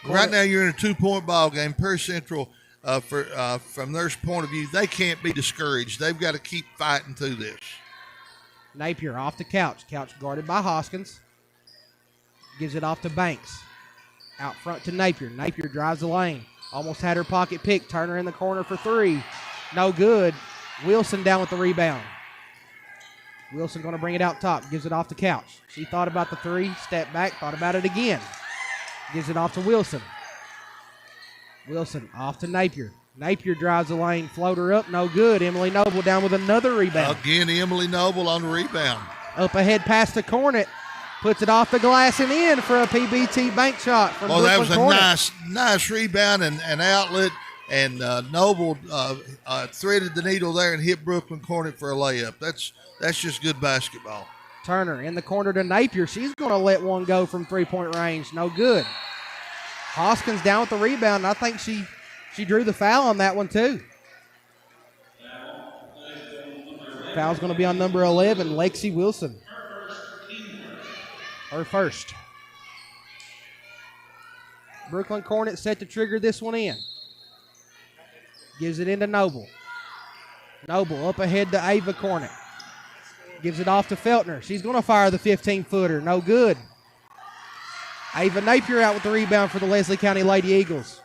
Right now you're in a 2-point ball game. Prairie Central, from their point of view, they can't be discouraged. They've got to keep fighting through this. Napier off the couch. Couch guarded by Hoskins. Gives it off to Banks. Out front to Napier. Napier drives the lane. Almost had her pocket picked. Turner in the corner for three. No good. Wilson down with the rebound. Wilson going to bring it out top. Gives it off to Couch. She thought about the three. Stepped back. Thought about it again. Gives it off to Wilson. Wilson off to Napier. Napier drives the lane. Floater up. No good. Emily Noble down with another rebound. Again, Emily Noble on the rebound. Up ahead past the Cornet. Puts it off the glass and in for a PBT bank shot from Brooklyn that was a Cornet. nice rebound and outlet. And Noble threaded the needle there and hit Brooklyn Cornet for a layup. That's just good basketball. Turner in the corner to Napier. She's going to let one go from three-point range. No good. Hoskins down with the rebound. I think she drew the foul on that one too. Foul's going to be on number 11, Lexi Wilson. Her first. Brooklyn Cornet set to trigger this one in. Gives it into Noble. Noble up ahead to Ava Cornet. Gives it off to Feltner. She's going to fire the 15-footer. No good. Ava Napier out with the rebound for the Leslie County Lady Eagles.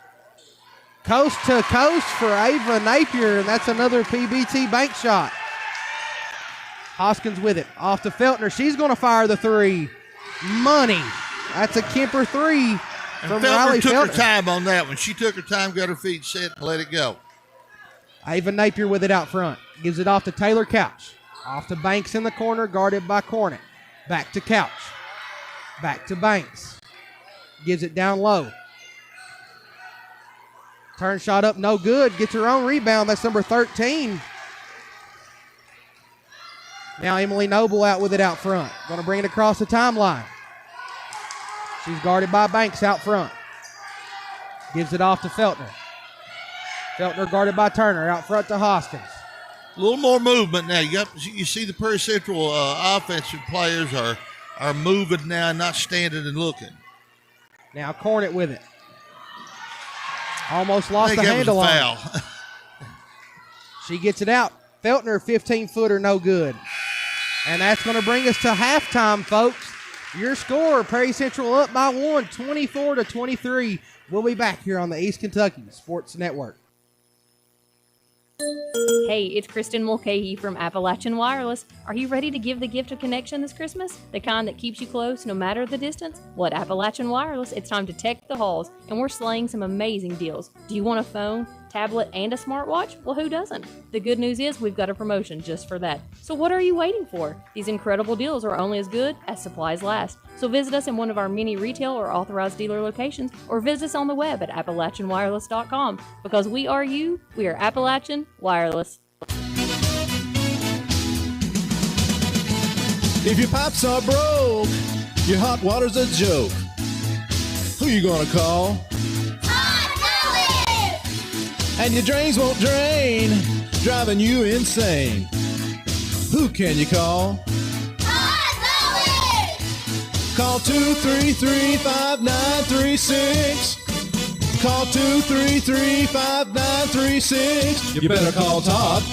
Coast to coast for Ava Napier, and that's another PBT bank shot. Hoskins with it. Off to Feltner. She's going to fire the three. Money. That's a Kemper three from Riley Feltner. Took her time on that one. She took her time, got her feet set, and let it go. Ava Napier with it out front. Gives it off to Taylor Couch. Off to Banks in the corner, guarded by Cornet. Back to Couch. Back to Banks. Gives it down low. Turn shot up, no good. Gets her own rebound. That's number 13. Now Emily Noble out with it out front. Going to bring it across the timeline. She's guarded by Banks out front. Gives it off to Feltner. Feltner guarded by Turner out front to Hoskins. A little more movement now. You see the Prairie Central offensive players are moving now, not standing and looking. Now Cornet with it. Almost lost the handle on it. She gets it out. Feltner, 15-footer, no good. And that's going to bring us to halftime, folks. Your score, Prairie Central up by one, 24-23. We'll be back here on the East Kentucky Sports Network. Hey, it's Kristen Mulcahy from Appalachian Wireless. Are you ready to give the gift of connection this Christmas? The kind that keeps you close no matter the distance? Well, at Appalachian Wireless, it's time to tech the halls, and we're slaying some amazing deals. Do you want a phone, tablet, and a smartwatch? Well, who doesn't? The good news is we've got a promotion just for that. So what are you waiting for? These incredible deals are only as good as supplies last. So visit us in one of our many retail or authorized dealer locations, or visit us on the web at AppalachianWireless.com. Because we are you, we are Appalachian Wireless. If your pipes are broke, your hot water's a joke, who you gonna call? And your drains won't drain, driving you insane. Who can you call? Call 233-5936. Call 233-5936. You better call Todd.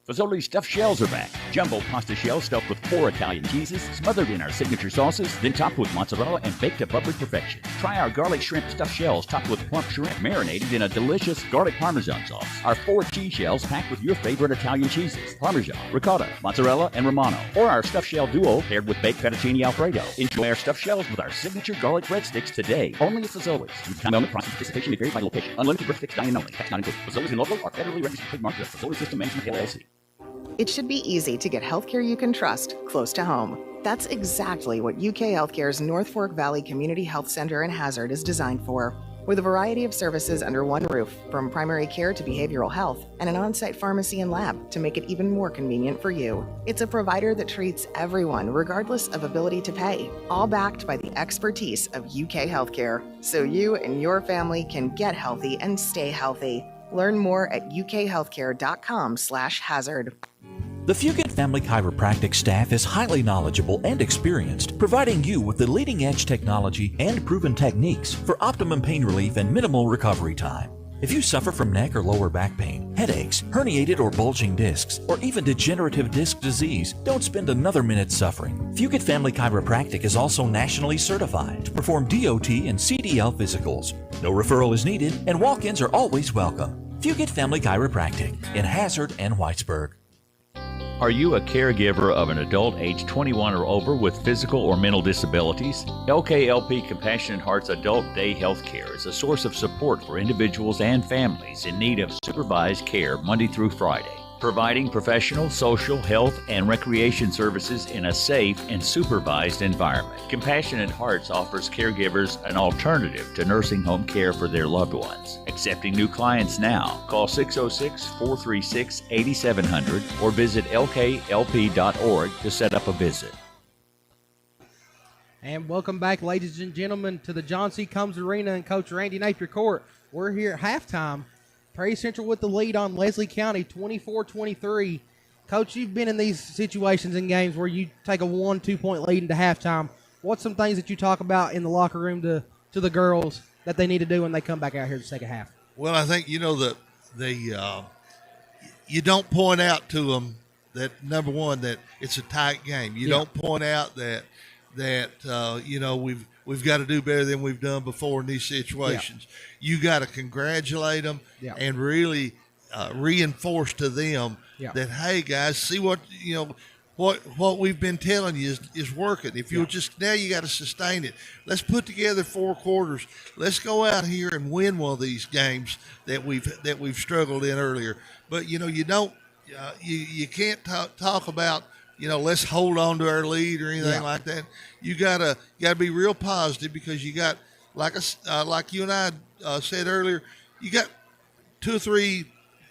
Fazoli's stuffed shells are back. Jumbo pasta shells stuffed with 4 Italian cheeses, smothered in our signature sauces, then topped with mozzarella and baked to bubbly perfection. Try our garlic shrimp stuffed shells topped with plump shrimp marinated in a delicious garlic parmesan sauce. Our 4 cheese shells packed with your favorite Italian cheeses, Parmesan, ricotta, mozzarella, and Romano. Or our stuffed shell duo paired with baked fettuccine Alfredo. Enjoy our stuffed shells with our signature garlic breadsticks today, only at Fazoli's. Time element, price and participation may vary by location. Unlimited breadsticks, dining only. Tax not included. Fazoli's and local are federally registered trademark with Fazoli's System Management LLC. It should be easy to get healthcare you can trust close to home. That's exactly what UK Healthcare's North Fork Valley Community Health Center in Hazard is designed for. With a variety of services under one roof, from primary care to behavioral health, and an on-site pharmacy and lab to make it even more convenient for you. It's a provider that treats everyone regardless of ability to pay, all backed by the expertise of UK Healthcare, so you and your family can get healthy and stay healthy. Learn more at ukhealthcare.com/hazard. The Fugit Family Chiropractic staff is highly knowledgeable and experienced, providing you with the leading-edge technology and proven techniques for optimum pain relief and minimal recovery time. If you suffer from neck or lower back pain, headaches, herniated or bulging discs, or even degenerative disc disease, don't spend another minute suffering. Fugit Family Chiropractic is also nationally certified to perform DOT and CDL physicals. No referral is needed, and walk-ins are always welcome. Fugit Family Chiropractic in Hazard and Whitesburg. Are you a caregiver of an adult age 21 or over with physical or mental disabilities? LKLP Compassionate Hearts Adult Day Health Care is a source of support for individuals and families in need of supervised care Monday through Friday, providing professional, social, health, and recreation services in a safe and supervised environment. Compassionate Hearts offers caregivers an alternative to nursing home care for their loved ones. Accepting new clients now. Call 606-436-8700 or visit lklp.org to set up a visit. And welcome back, ladies and gentlemen, to the John C. Combs Arena and Coach Randy Napier Court. We're here at halftime. Prairie Central with the lead on Leslie County, 24-23. Coach, you've been in these situations in games where you take a 1-2 point lead into halftime. What's some things that you talk about in the locker room to the girls that they need to do when they come back out here the second half? Well, I think, you don't point out to them that, number one, that it's a tight game. You don't point out that we've got to do better than we've done before in these situations. You got to congratulate them and really reinforce to them that, hey, guys, see what we've been telling you is working. If you'll just, now you got to sustain it. Let's put together 4 quarters. Let's go out here and win one of these games that we've struggled in earlier. But you you can't talk about, let's hold on to our lead or anything like that. You gotta be real positive, because you got, like you and I said earlier, you got 2 or 3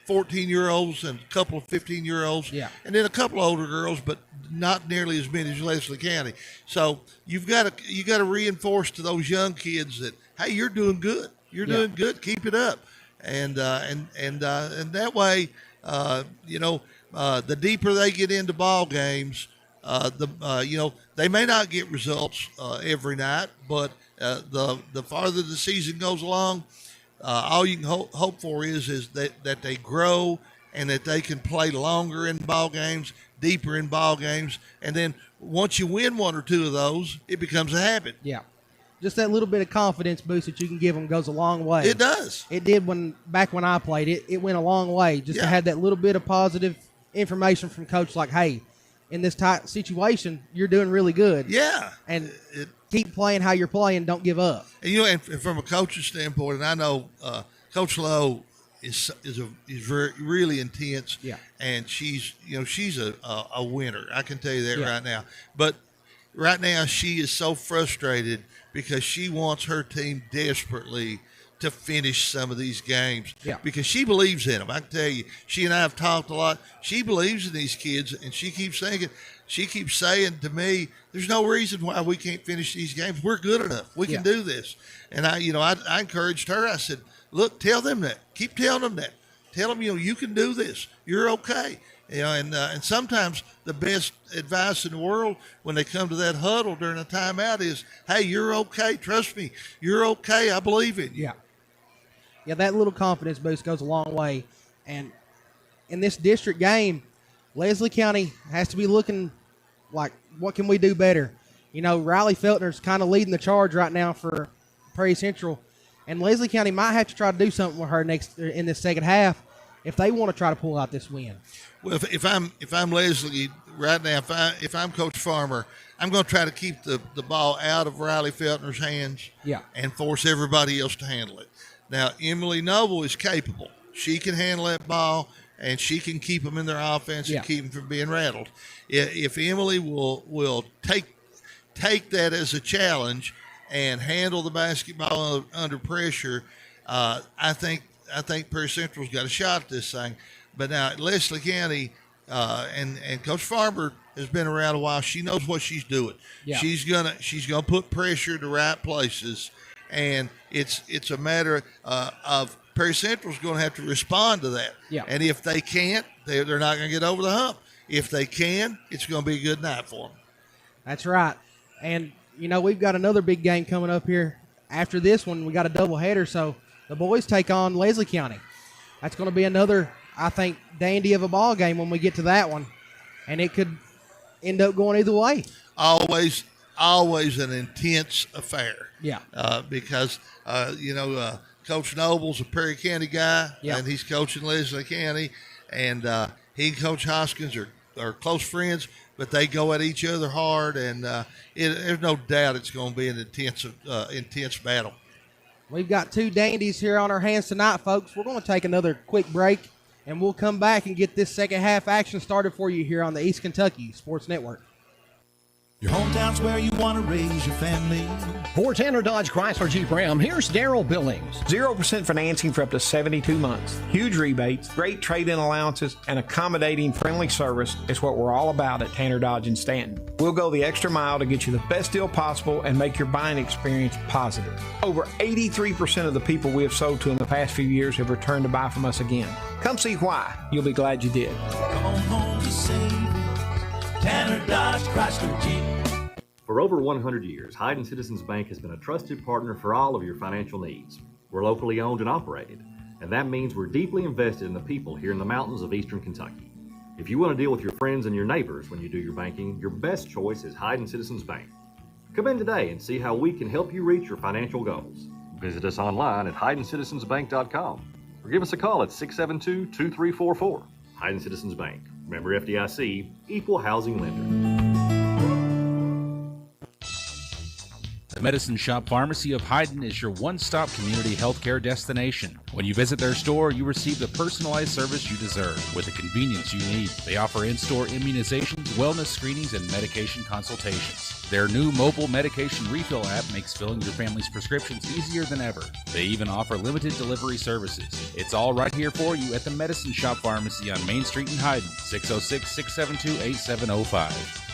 14-year-olds and a couple of 15-year-olds, and then a couple of older girls, but not nearly as many as Leslie County. So you got to reinforce to those young kids that, hey, you're doing good. You're doing good. Keep it up, and that way, the deeper they get into ball games, they may not get results every night, but the farther the season goes along, all you can hope for is that they grow and that they can play longer in ball games, deeper in ball games, and then once you win 1 or 2 of those, it becomes a habit. Yeah. Just that little bit of confidence boost that you can give them goes a long way. It does. It did back when I played. It went a long way just to have that little bit of positive information from coach, like, hey, in this tight situation, you're doing really good. Yeah. And keep playing how you're playing. Don't give up. And, and from a coach's standpoint, and I know Coach Lowe is very, really intense. Yeah. And she's a winner. I can tell you that right now. But right now she is so frustrated because she wants her team desperately to finish some of these games because she believes in them. I can tell you, she and I have talked a lot. She believes in these kids, and she keeps saying to me, there's no reason why we can't finish these games. We're good enough. We can do this. And I encouraged her. I said, look, tell them that. Keep telling them that. Tell them, you can do this. You're okay. And sometimes the best advice in the world when they come to that huddle during a timeout is, hey, you're okay. Trust me. You're okay. I believe in you. Yeah, that little confidence boost goes a long way. And in this district game, Leslie County has to be looking like, what can we do better? Riley Feltner's kind of leading the charge right now for Prairie Central. And Leslie County might have to try to do something with her in this second half if they want to try to pull out this win. Well, if I'm Leslie right now, if I'm Coach Farmer, I'm going to try to keep the ball out of Riley Feltner's hands and force everybody else to handle it. Now, Emily Noble is capable. She can handle that ball, and she can keep them in their offense and keep them from being rattled. If Emily will take that as a challenge and handle the basketball under pressure, I think Prairie Central's got a shot at this thing. But now Leslie County and Coach Farmer has been around a while. She knows what she's doing. She's gonna put pressure in the right places, and it's a matter of Prairie Central's going to have to respond to that. And if they can't, they're not going to get over the hump. If they can, it's going to be a good night for them. That's right. And we've got another big game coming up here. After this one, we got a doubleheader, so the boys take on Leslie County. That's going to be another, I think, dandy of a ball game when we get to that one, and it could end up going either way. Always an intense affair. Because Coach Noble's a Perry County guy, and he's coaching Leslie County, and he and Coach Hoskins are close friends, but they go at each other hard, and there's no doubt it's going to be an intense battle. We've got two dandies here on our hands tonight, folks. We're going to take another quick break, and we'll come back and get this second half action started for you here on the East Kentucky Sports Network. Your hometown's where you want to raise your family. For Tanner Dodge Chrysler Jeep Ram, here's Daryl Billings. 0% financing for up to 72 months. Huge rebates, great trade-in allowances, and accommodating friendly service is what we're all about at Tanner Dodge in Stanton. We'll go the extra mile to get you the best deal possible and make your buying experience positive. Over 83% of the people we have sold to in the past few years have returned to buy from us again. Come see why. You'll be glad you did. Come on home to save. Tanner Dodge Chrysler Jeep. For over 100 years, Hyden Citizens Bank has been a trusted partner for all of your financial needs. We're locally owned and operated, and that means we're deeply invested in the people here in the mountains of eastern Kentucky. If you want to deal with your friends and your neighbors when you do your banking, your best choice is Hyden Citizens Bank. Come in today and see how we can help you reach your financial goals. Visit us online at HydenCitizensBank.com or give us a call at 672-2344. Hyden Citizens Bank. Member FDIC, Equal Housing Lender. The Medicine Shop Pharmacy of Hyden is your one-stop community healthcare destination. When you visit their store, you receive the personalized service you deserve with the convenience you need. They offer in-store immunizations, wellness screenings, and medication consultations. Their new mobile medication refill app makes filling your family's prescriptions easier than ever. They even offer limited delivery services. It's all right here for you at the Medicine Shop Pharmacy on Main Street in Hyden, 606-672-8705.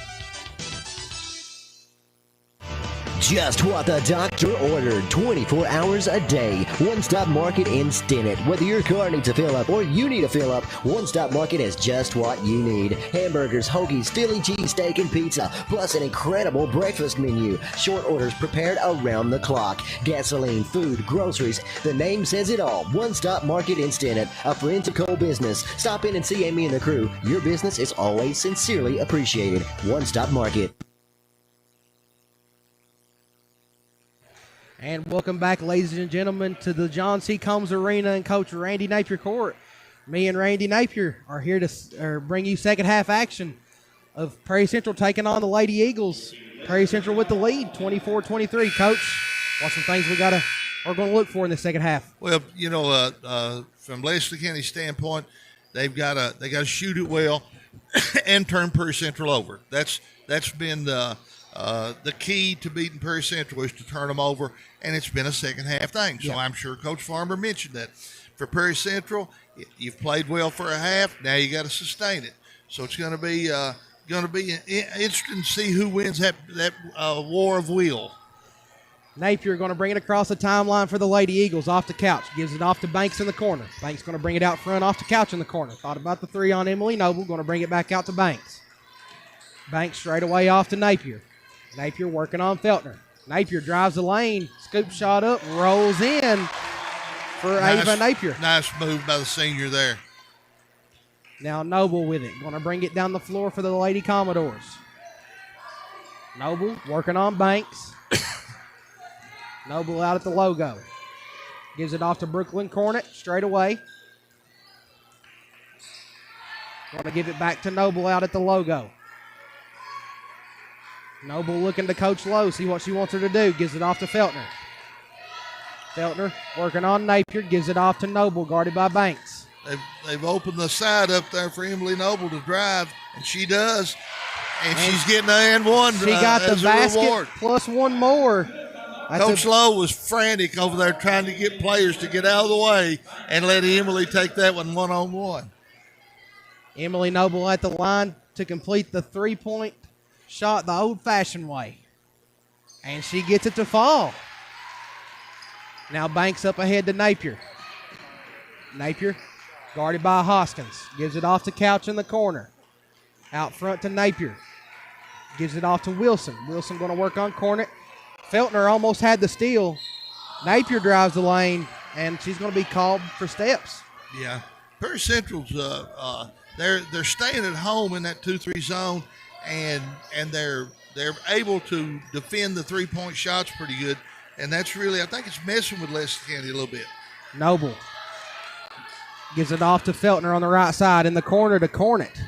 Just what the doctor ordered, 24 hours a day. One Stop Market in Stinnett. Whether your car needs a fill up or you need a fill up, One Stop Market has just what you need. Hamburgers, hoagies, Philly cheesesteak, and pizza, plus an incredible breakfast menu. Short orders prepared around the clock. Gasoline, food, groceries. The name says it all. One Stop Market in Stinnett. A friend to cold business. Stop in and see Amy and the crew. Your business is always sincerely appreciated. One Stop Market. And welcome back, ladies and gentlemen, to the John C. Combs Arena and Coach Randy Napier Court. Me and Randy Napier are here to bring you second half action of Prairie Central taking on the Lady Eagles. Prairie Central with the lead, 24-23. Coach, what's some things we're going to look for in the second half? Well, from Leslie County's standpoint, they got to shoot it well and turn Prairie Central over. That's been the key to beating Prairie Central is to turn them over, and it's been a second half thing. So I'm sure Coach Farmer mentioned that. For Prairie Central, you've played well for a half. Now you got to sustain it. So it's going to be interesting to see who wins that war of will. Napier going to bring it across the timeline for the Lady Eagles off the couch. Gives it off to Banks in the corner. Banks going to bring it out front off the couch in the corner. Thought about the three on Emily Noble. Going to bring it back out to Banks. Banks straight away off to Napier. Napier working on Feltner. Napier drives the lane. Scoop shot up. Rolls in for Ava Napier. Nice move by the senior there. Now Noble with it. Going to bring it down the floor for the Lady Commodores. Noble working on Banks. Noble out at the logo. Gives it off to Brooklyn Cornet straight away. Going to give it back to Noble out at the logo. Noble looking to Coach Lowe, see what she wants her to do. Gives it off to Feltner. Feltner working on Napier. Gives it off to Noble, guarded by Banks. They've opened the side up there for Emily Noble to drive, and she does. And she's getting an and one. She got the basket reward. plus one more. Coach Lowe was frantic over there trying to get players to get out of the way and let Emily take that one-on-one. Emily Noble at the line to complete the three-point shot the old-fashioned way. And she gets it to fall. Now Banks up ahead to Napier. Napier guarded by Hoskins. Gives it off to Couch in the corner. Out front to Napier. Gives it off to Wilson. Wilson going to work on Cornet. Feltner almost had the steal. Napier drives the lane, and she's going to be called for steps. Yeah. Perry Central's they're staying at home in that 2-3 zone, and they're able to defend the three-point shots pretty good. And that's really, I think it's messing with Lexington County a little bit. Noble gives it off to Feltner on the right side in the corner to Cornet.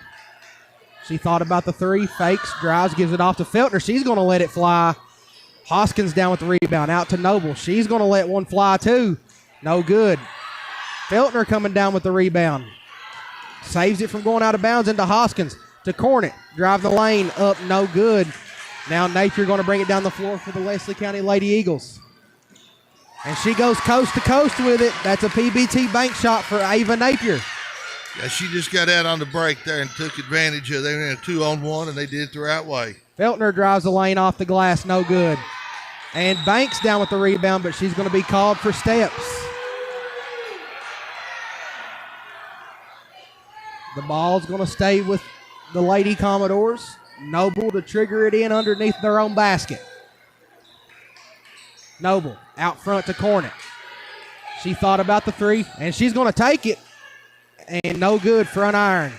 She thought about the three, fakes, drives, gives it off to Feltner. She's going to let it fly. Hoskins down with the rebound, out to Noble. She's going to let one fly too. No good. Feltner coming down with the rebound. Saves it from going out of bounds into Hoskins to Cornet. Drive the lane up, no good. Now Napier going to bring it down the floor for the Leslie County Lady Eagles. And she goes coast to coast with it. That's a PBT bank shot for Ava Napier. Yeah, she just got out on the break there and took advantage of it. They were in a 2-on-1, and they did it the right way. Feltner drives the lane off the glass, no good. And Banks down with the rebound, but she's going to be called for steps. The ball's going to stay with the Lady Commodores. Noble to trigger it in underneath their own basket. Noble out front to Cornet. She thought about the three, and she's going to take it. And no good, front iron.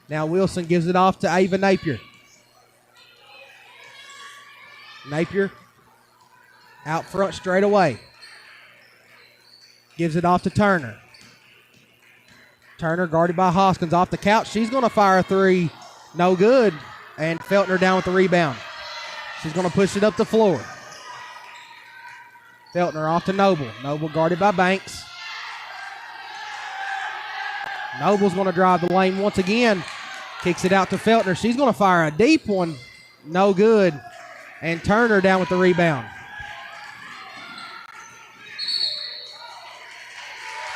Now Wilson gives it off to Ava Napier. Napier out front straight away. Gives it off to Turner. Turner guarded by Hoskins off the couch. She's going to fire a three. No good. And Feltner down with the rebound. She's going to push it up the floor. Feltner off to Noble. Noble guarded by Banks. Noble's going to drive the lane once again. Kicks it out to Feltner. She's going to fire a deep one. No good. And Turner down with the rebound.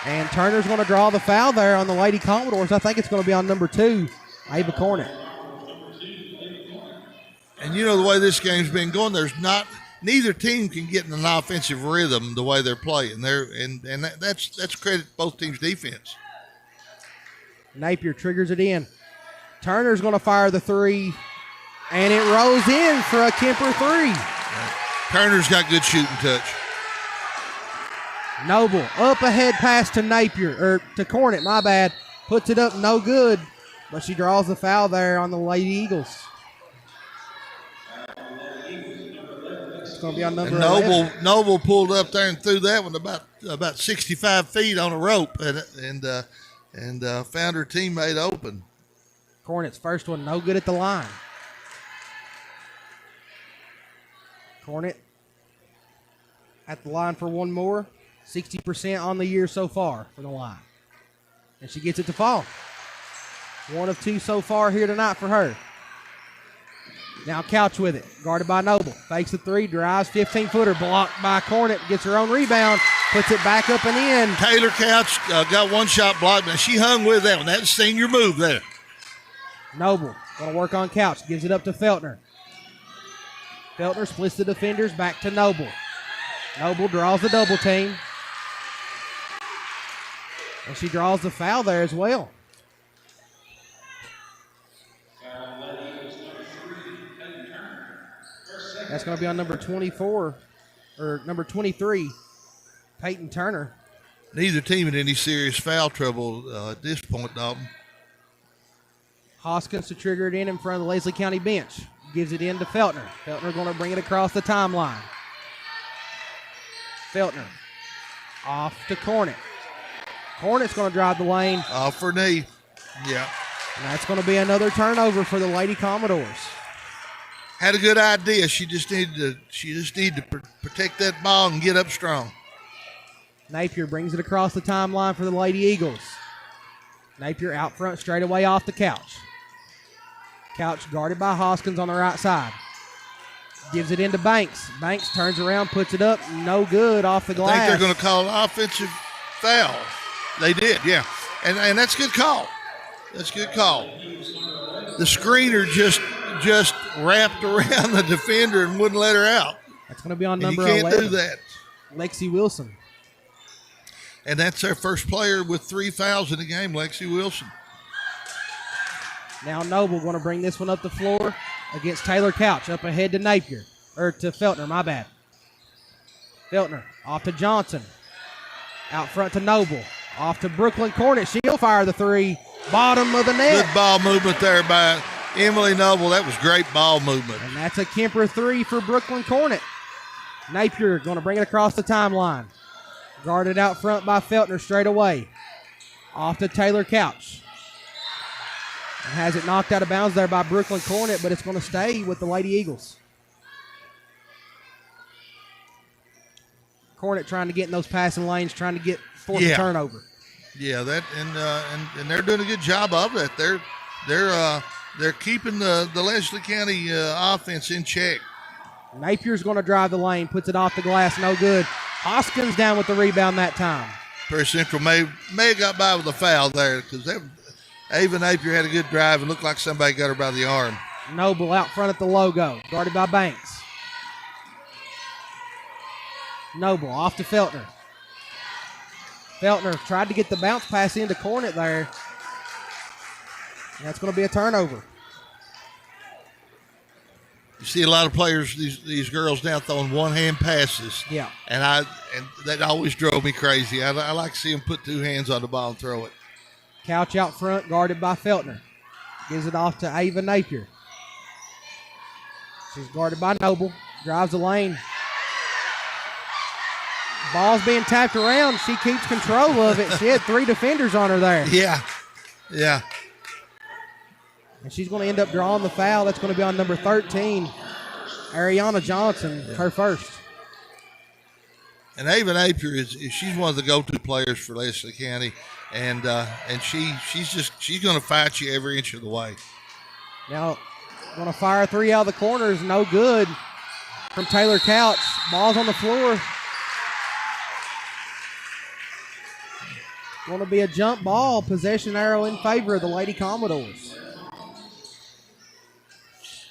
And Turner's going to draw the foul there on the Lady Commodores. I think it's going to be on number 2, Ava Cornet. And you know the way this game's been going, neither team can get in an offensive rhythm the way they're playing. That's credit to both teams' defense. Napier triggers it in. Turner's going to fire the three, and it rolls in for a Kemper three. Turner's got good shooting touch. Noble up ahead pass to Napier, or to Cornet, my bad. Puts it up, no good, but she draws the foul there on the Lady Eagles. It's going to be on number 11. Noble pulled up there and threw that one about 65 feet on a rope, and found her teammate open. Cornet's first one, no good at the line. Cornet at the line for one more. 60% on the year so far for the line. And she gets it to fall. 1 of 2 so far here tonight for her. Now Couch with it, guarded by Noble. Fakes the three, drives, 15-footer, blocked by Cornet, gets her own rebound, puts it back up and in. Taylor Couch got one shot blocked, and she hung with that one. That's a senior move there. Noble going to work on Couch, gives it up to Feltner. Feltner splits the defenders back to Noble. Noble draws the double team. And she draws the foul there as well. That's going to be on number 24, or number 23, Peyton Turner. Neither team in any serious foul trouble at this point, Dalton. Hoskins to trigger it in front of the Leslie County bench. Gives it in to Feltner. Feltner going to bring it across the timeline. Feltner off to Cornett. Cornett's going to drive the lane. Off her knee. Yeah. And that's going to be another turnover for the Lady Commodores. Had a good idea. She just needed to protect that ball and get up strong. Napier brings it across the timeline for the Lady Eagles. Napier out front straight away off the couch. Couch guarded by Hoskins on the right side. Gives it into Banks. Banks turns around, puts it up. No good off the glass. I think they're going to call an offensive foul. They did, yeah. And that's a good call. That's a good call. The screener just wrapped around the defender and wouldn't let her out. That's going to be on number 11. You can't 11. do that. Lexi Wilson. And that's our first player with 3 fouls in the game, Lexi Wilson. Now Noble going to bring this one up the floor against Taylor Couch. Up ahead to Napier. Or to Feltner, my bad. Feltner off to Johnson. Out front to Noble. Off to Brooklyn Cornett. She'll fire the three. Bottom of the net. Good ball movement there by Emily Noble. That was great ball movement. And that's a Kemper three for Brooklyn Cornett. Napier going to bring it across the timeline. Guarded out front by Feltner straight away. Off to Taylor Couch. And has it knocked out of bounds there by Brooklyn Cornett, but it's going to stay with the Lady Eagles. Cornett trying to get in those passing lanes, trying to force a turnover. Yeah, that and they're doing a good job of it. They're keeping the Leslie County offense in check. Napier's going to drive the lane, puts it off the glass, no good. Hoskins down with the rebound that time. Prairie Central may have got by with a foul there because Ava Napier had a good drive and looked like somebody got her by the arm. Noble out front at the logo, guarded by Banks. Noble off to Feltner. Feltner tried to get the bounce pass into Cornett there. And that's going to be a turnover. You see a lot of players, these girls now throwing one-hand passes. Yeah. And that always drove me crazy. I like to see them put 2 hands on the ball and throw it. Couch out front, guarded by Feltner. Gives it off to Ava Napier. She's guarded by Noble. Drives the lane. Ball's being tapped around. She keeps control of it. She had 3 defenders on her there. Yeah. And she's going to end up drawing the foul. That's going to be on number 13, Ariana Johnson, her first. And Ava Napier she's one of the go-to players for Leslie County, and she's going to fight you every inch of the way. Now, going to fire 3 out of the corners, no good from Taylor Couch. Ball's on the floor. Going to be a jump ball, possession arrow in favor of the Lady Commodores.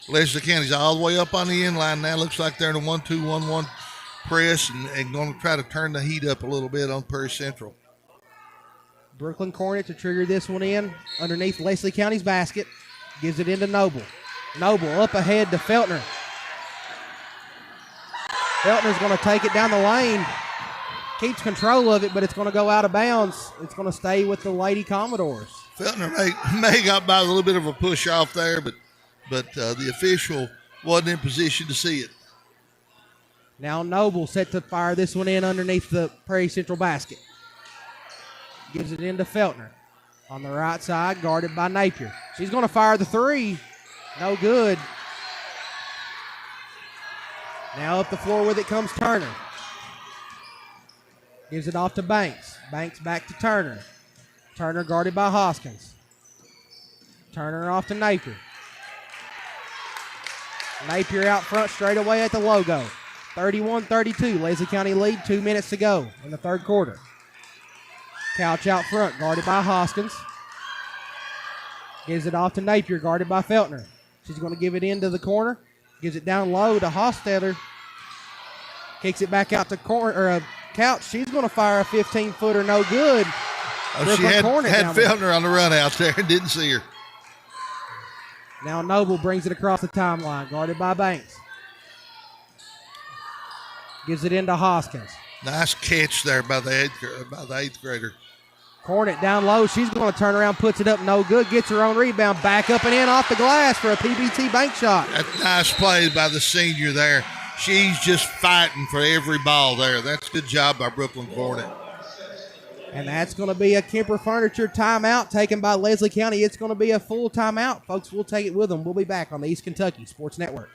Leslie County's all the way up on the end line now. Looks like they're in a 1-2-1-1 press and going to try to turn the heat up a little bit on Prairie Central. Brooklyn Cornett to trigger this one in underneath Leslie County's basket. Gives it into Noble. Noble up ahead to Feltner. Feltner's going to take it down the lane. Keeps control of it, but it's going to go out of bounds. It's going to stay with the Lady Commodores. Feltner may got by a little bit of a push off there, but the official wasn't in position to see it. Now Noble set to fire this one in underneath the Prairie Central basket. Gives it into Feltner. On the right side, guarded by Napier. She's going to fire the 3. No good. Now up the floor with it comes Turner. Gives it off to Banks. Banks back to Turner. Turner guarded by Hoskins. Turner off to Napier. Napier out front straight away at the logo. 31-32. Leslie County lead. 2 minutes to go in the third quarter. Couch out front, guarded by Hoskins. Gives it off to Napier, guarded by Feltner. She's going to give it into the corner. Gives it down low to Hostetler. Kicks it back out to Couch. She's going to fire a 15-footer, no good. Oh, she had Feltner on the run out there and didn't see her. Now Noble brings it across the timeline, guarded by Banks. Gives it into Hoskins. Nice catch there by the eighth grader. Cornet down low. She's going to turn around, puts it up, no good. Gets her own rebound, back up and in off the glass for a PBT bank shot. That's a nice play by the senior there. She's just fighting for every ball there. That's a good job by Brooklyn Cornet. And that's going to be a Kemper Furniture timeout taken by Leslie County. It's going to be a full timeout. Folks, we'll take it with them. We'll be back on the East Kentucky Sports Network.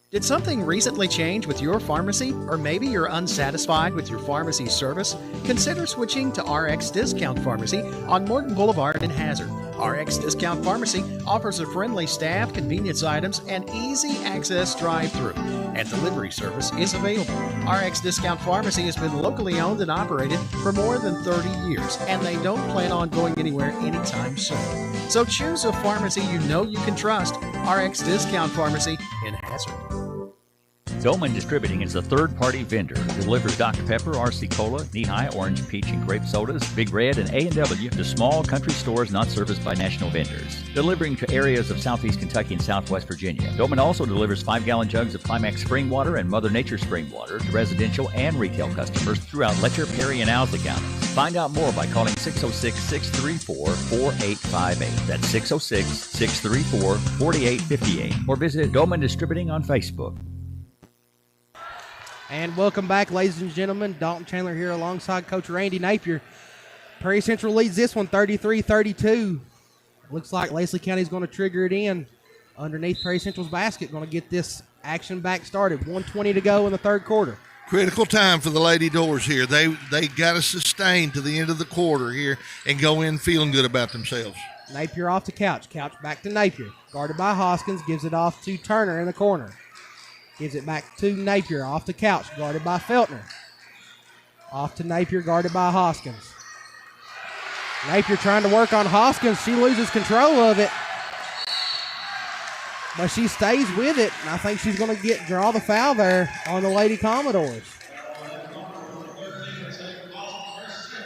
Did something recently change with your pharmacy? Or maybe you're unsatisfied with your pharmacy service? Consider switching to RX Discount Pharmacy on Morton Boulevard in Hazard. RX Discount Pharmacy offers a friendly staff, convenience items, and easy access drive-through. And delivery service is available. RX Discount Pharmacy has been locally owned and operated for more than 30 years, and they don't plan on going anywhere anytime soon. So choose a pharmacy you know you can trust. RX Discount Pharmacy in Hazard. Dolman Distributing is a third-party vendor. Delivers Dr. Pepper, RC Cola, Knee-High, Orange, Peach, and Grape sodas, Big Red, and A&W to small country stores not serviced by national vendors. Delivering to areas of southeast Kentucky and southwest Virginia. Dolman also delivers 5-gallon jugs of Climax spring water and Mother Nature spring water to residential and retail customers throughout Letcher, Perry, and Owsley counties. Find out more by calling 606-634-4858. That's 606-634-4858. Or visit Dolman Distributing on Facebook. And welcome back, ladies and gentlemen. Dalton Chandler here alongside Coach Randy Napier. Prairie Central leads this one 33-32. Looks like Leslie County's going to trigger it in underneath Prairie Central's basket. Going to get this action back started. 1:20 to go in the third quarter. Critical time for the Lady Doors here. They got to sustain to the end of the quarter here and go in feeling good about themselves. Napier off to Couch. Couch back to Napier. Guarded by Hoskins. Gives it off to Turner in the corner. Gives it back to Napier. Off to Couch. Guarded by Feltner. Off to Napier. Guarded by Hoskins. Napier trying to work on Hoskins. She loses control of it. But she stays with it. And I think she's going to draw the foul there on the Lady Commodores.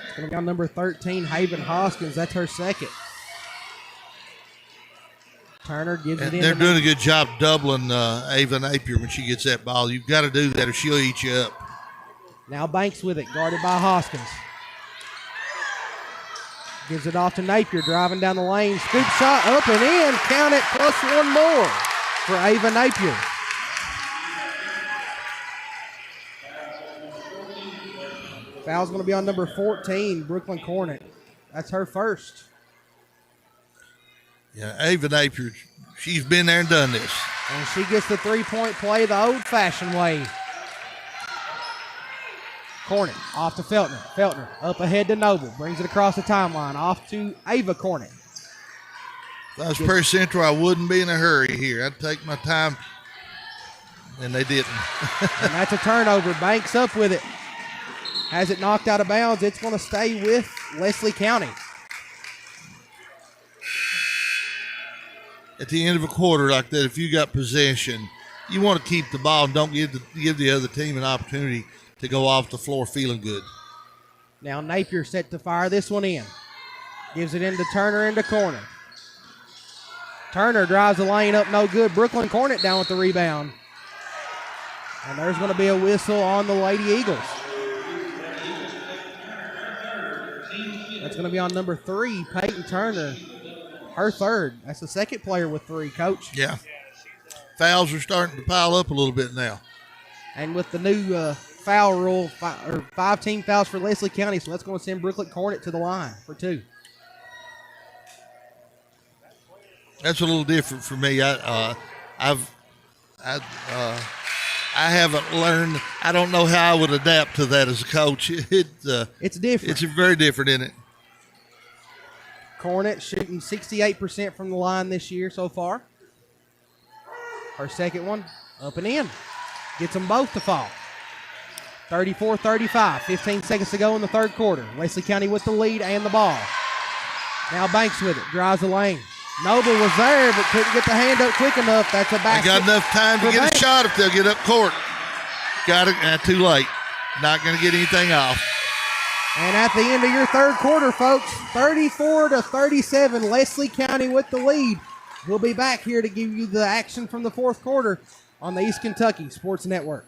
It's going to be on number 13, Haven Hoskins. That's her second. Turner gives it in. They're doing a good job doubling Ava Napier when she gets that ball. You've got to do that or she'll eat you up. Now Banks with it, guarded by Hoskins. Gives it off to Napier, driving down the lane. Scoop shot up and in. Count it, plus one more for Ava Napier. Foul's going to be on number 14, Brooklyn Cornet. That's her first. Yeah, Ava Napier, she's been there and done this. And she gets the three-point play the old-fashioned way. Cornet off to Feltner. Feltner up ahead to Noble. Brings it across the timeline. Off to Ava Cornet. If I was Prairie Central, I wouldn't be in a hurry here. I'd take my time. And they didn't. And that's a turnover. Banks up with it. Has it knocked out of bounds. It's going to stay with Leslie County. At the end of a quarter like that, if you got possession, you want to keep the ball and don't give the other team an opportunity to go off the floor feeling good. Now Napier set to fire this one in. Gives it into Turner into corner. Turner drives the lane up, no good. Brooklyn Cornet down with the rebound. And there's going to be a whistle on the Lady Eagles. That's going to be on number 3, Peyton Turner. Her third. That's the second player with 3, Coach. Yeah. Fouls are starting to pile up a little bit now. And with the new foul rule, 5 team fouls for Leslie County, so that's going to send Brooklyn Cornet to the line for 2. That's a little different for me. I haven't learned. I don't know how I would adapt to that as a coach. It's different. It's very different, isn't it? Cornet shooting 68% from the line this year so far. Her second one, up and in. Gets them both to fall. 34-35, 15 seconds to go in the third quarter. Leslie County with the lead and the ball. Now Banks with it, drives the lane. Noble was there, but couldn't get the hand up quick enough. That's a basket. They got enough time to get a shot if they'll get up court. Got it. Too late. Not going to get anything off. And at the end of your third quarter, folks, 34-37, Leslie County with the lead. We'll be back here to give you the action from the fourth quarter on the East Kentucky Sports Network.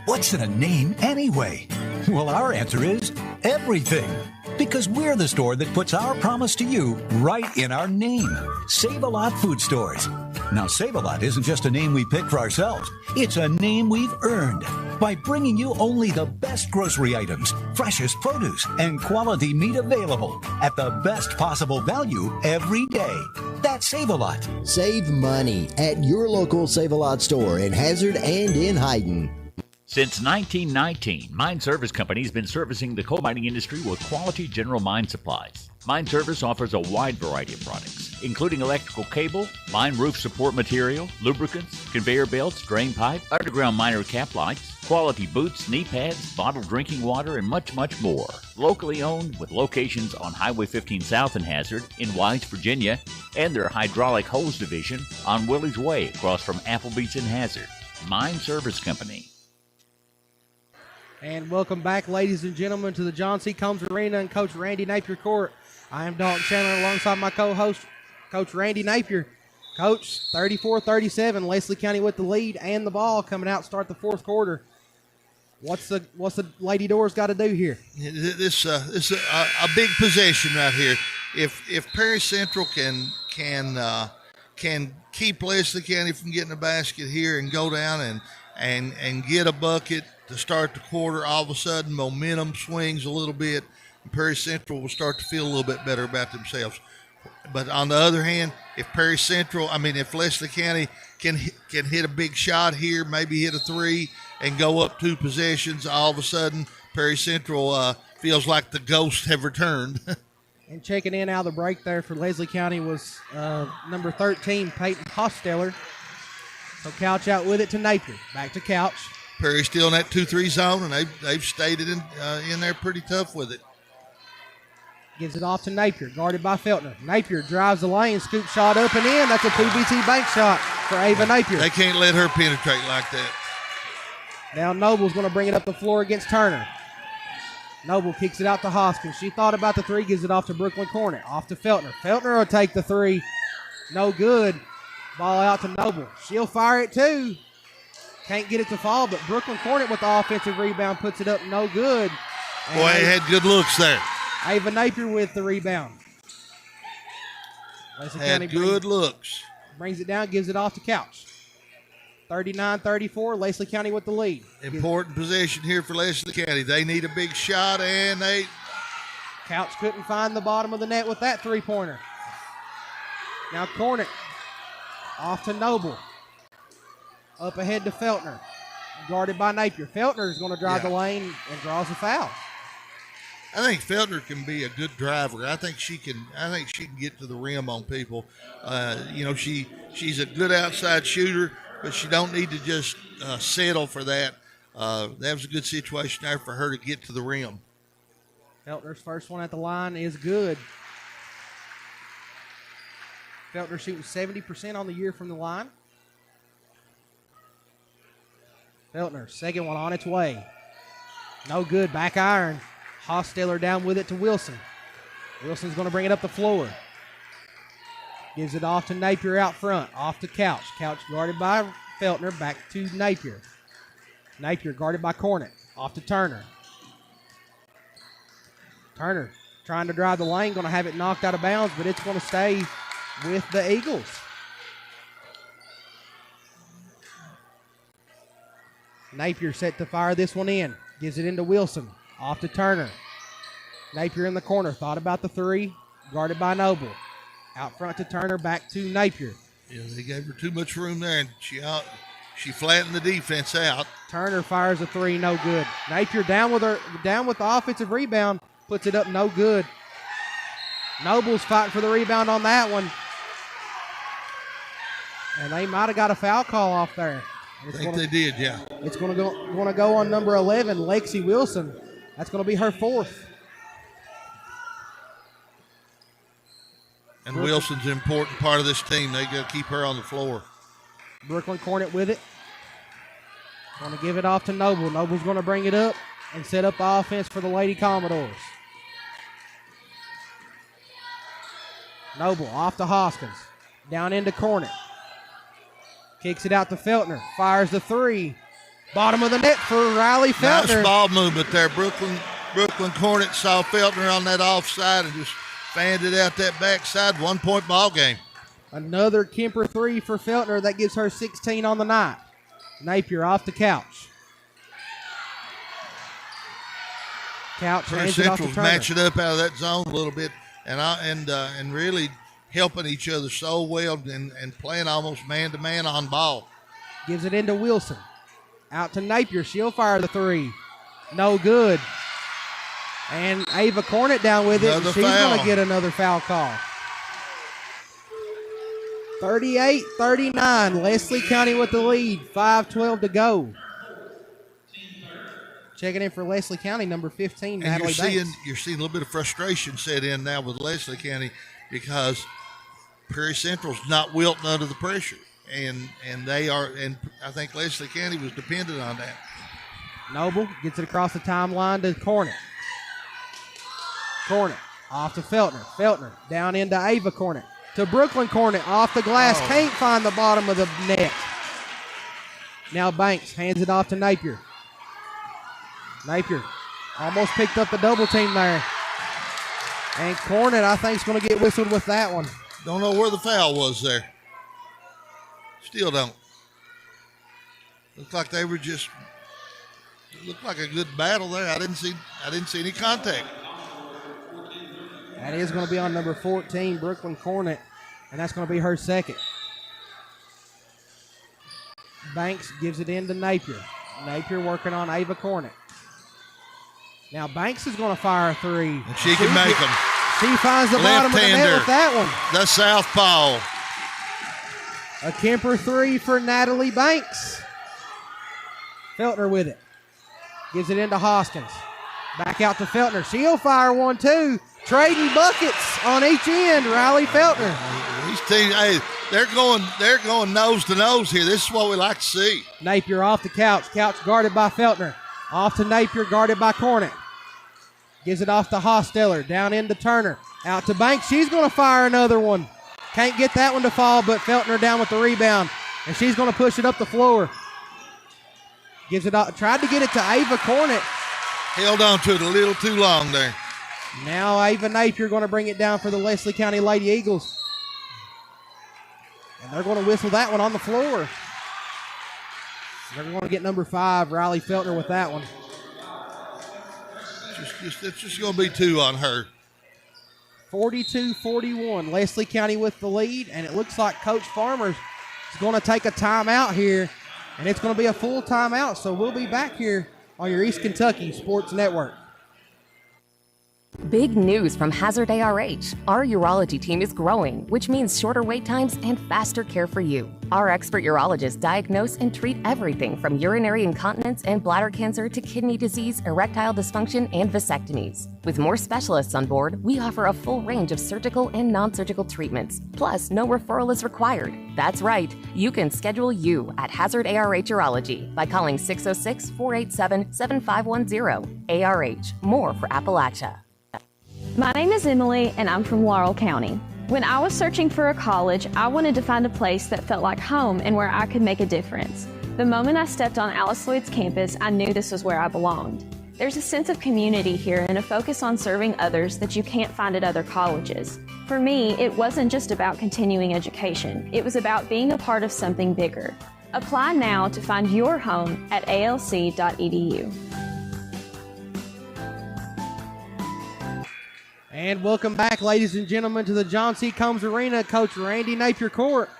What's in a name anyway? Well, our answer is everything. Because we're the store that puts our promise to you right in our name. Save-A-Lot Food Stores. Now, Save-A-Lot isn't just a name we pick for ourselves. It's a name we've earned by bringing you only the best grocery items, freshest produce, and quality meat available at the best possible value every day. That's Save-A-Lot. Save money at your local Save-A-Lot store in Hazard and in Hayden. Since 1919, Mine Service Company has been servicing the coal mining industry with quality general mine supplies. Mine Service offers a wide variety of products, including electrical cable, mine roof support material, lubricants, conveyor belts, drain pipe, underground miner cap lights, quality boots, knee pads, bottled drinking water, and much, much more. Locally owned with locations on Highway 15 South in Hazard, in Wise, Virginia, and their hydraulic hose division on Willie's Way across from Applebee's in Hazard. Mine Service Company. And welcome back, ladies and gentlemen, to the John C. Combs Arena and Coach Randy Napier Court. I am Dalton Chandler alongside my co-host, Coach Randy Napier. Coach, 34-37, Leslie County with the lead and the ball coming out to start the fourth quarter. What's the Lady Doors got to do here? This is a big possession right here. If Perry Central can keep Leslie County from getting a basket here and go down and get a bucket to start the quarter, all of a sudden momentum swings a little bit, and Perry Central will start to feel a little bit better about themselves. But on the other hand, if Leslie County can hit a big shot here, maybe hit a three and go up 2 possessions, all of a sudden Perry Central feels like the ghosts have returned. And checking in out of the break there for Leslie County was number 13, Peyton Hosteller. So Couch out with it to Napier. Back to Couch. Perry's still in that 2-3 zone, and they've stayed in there pretty tough with it. Gives it off to Napier, guarded by Feltner. Napier drives the lane, scoop shot up and in. That's a PBT bank shot for Ava Napier. They can't let her penetrate like that. Now Noble's going to bring it up the floor against Turner. Noble kicks it out to Hoskins. She thought about the three, gives it off to Brooklyn Cornet. Off to Feltner. Feltner will take the three. No good. Ball out to Noble. She'll fire it too. Can't get it to fall, but Brooklyn Cornet with the offensive rebound puts it up no good. And boy, he had good looks there. Ava Napier with the rebound. Had good looks. Brings it down, gives it off to Couch. 39-34, Leslie County with the lead. Important possession here for Leslie County. They need a big shot, and Couch couldn't find the bottom of the net with that three-pointer. Now Cornet off to Noble. Up ahead to Feltner. Guarded by Napier. Feltner is going to drive the lane and draws a foul. I think Feltner can be a good driver. I think she can get to the rim on people. She's a good outside shooter, but she don't need to just settle for that. That was a good situation there for her to get to the rim. Feltner's first one at the line is good. Feltner shooting 70% on the year from the line. Feltner, second one on its way. No good, back iron. Hosteller down with it to Wilson. Wilson's going to bring it up the floor. Gives it off to Napier out front. Off to Couch. Couch guarded by Feltner. Back to Napier. Napier guarded by Cornet. Off to Turner. Turner trying to drive the lane. Going to have it knocked out of bounds, but it's going to stay with the Eagles. Napier set to fire this one in. Gives it into Wilson. Off to Turner. Napier in the corner. Thought about the three. Guarded by Noble. Out front to Turner. Back to Napier. Yeah, they gave her too much room there, and she flattened the defense out. Turner fires a three. No good. Napier down with the offensive rebound. Puts it up. No good. Noble's fighting for the rebound on that one. And they might have got a foul call off there. I think they did, yeah. It's going to go on number 11, Lexi Wilson. That's going to be her fourth. And Wilson's an important part of this team. They got to keep her on the floor. Brooklyn Cornet with it. Going to give it off to Noble. Noble's going to bring it up and set up the offense for the Lady Commodores. Noble off to Hoskins. Down into Cornet. Kicks it out to Feltner. Fires the three. Bottom of the net for Riley Feltner. Nice ball movement there. Brooklyn Cornet saw Feltner on that offside and just fanned it out that backside. 1 point ball game. Another Kemper three for Feltner. That gives her 16 on the night. Napier off the Couch. Couch hands it off to Central's Turner. matching up out of that zone a little bit and really helping each other so well and playing almost man-to-man on ball. Gives it into Wilson. Out to Napier. She'll fire the three. No good. And Ava Cornet down with it. Another She's foul. going to get another foul call. 38-39. Leslie County with the lead. 5:12 to go. Checking in for Leslie County, number 15, And Natalie Banks. you're seeing a little bit of frustration set in now with Leslie County because Prairie Central's not wilting under the pressure. And they are, and I think Leslie County was dependent on that. Noble gets it across the timeline to Cornet. Cornet off to Feltner. Feltner down into Ava Cornet. To Brooklyn Cornet off the glass. Oh. Can't find the bottom of the net. Now Banks hands it off to Napier. Napier almost picked up the double team there. And Cornet, I think, is going to get whistled with that one. Don't know where the foul was there. Still don't. Looked like they were just. It looked like a good battle there. I didn't see any contact. That is going to be on number 14, Brooklyn Cornet, and that's going to be her second. Banks gives it in to Napier. Napier working on Ava Cornet. Now Banks is going to fire a three. And she can make them. She finds the bottom of the net with that one. The southpaw. A Kemper three for Natalie Banks. Feltner with it. Gives it into Hoskins. Back out to Feltner. She'll fire one, too. Trading buckets on each end. Riley Feltner. These teams, hey, they're going nose to nose here. This is what we like to see. Napier off the Couch. Couch guarded by Feltner. Off to Napier, guarded by Cornet. Gives it off to Hosteller. Down into Turner. Out to Banks. She's going to fire another one. Can't get that one to fall, but Feltner down with the rebound. And she's going to push it up the floor. Gives it out. Tried to get it to Ava Cornet. Held on to it a little too long there. Now Ava Napier going to bring it down for the Leslie County Lady Eagles. And they're going to whistle that one on the floor. They're going to get number 5, Riley Feltner, with that one. It's just going to be 2 on her. 42-41. Leslie County with the lead, and it looks like Coach Farmer is going to take a timeout here, and it's going to be a full timeout. So we'll be back here on your East Kentucky Sports Network. Big news from Hazard ARH. Our urology team is growing, which means shorter wait times and faster care for you. Our expert urologists diagnose and treat everything from urinary incontinence and bladder cancer to kidney disease, erectile dysfunction, and vasectomies. With more specialists on board, we offer a full range of surgical and non-surgical treatments. Plus, no referral is required. That's right, you can schedule you at Hazard ARH Urology by calling 606-487-7510. ARH, more for Appalachia. My name is Emily, and I'm from Laurel County. When I was searching for a college, I wanted to find a place that felt like home and where I could make a difference. The moment I stepped on Alice Lloyd's campus, I knew this was where I belonged. There's a sense of community here and a focus on serving others that you can't find at other colleges. For me, it wasn't just about continuing education. It was about being a part of something bigger. Apply now to find your home at alc.edu. And welcome back, ladies and gentlemen, to the John C. Combs Arena, Coach Randy Napier Court.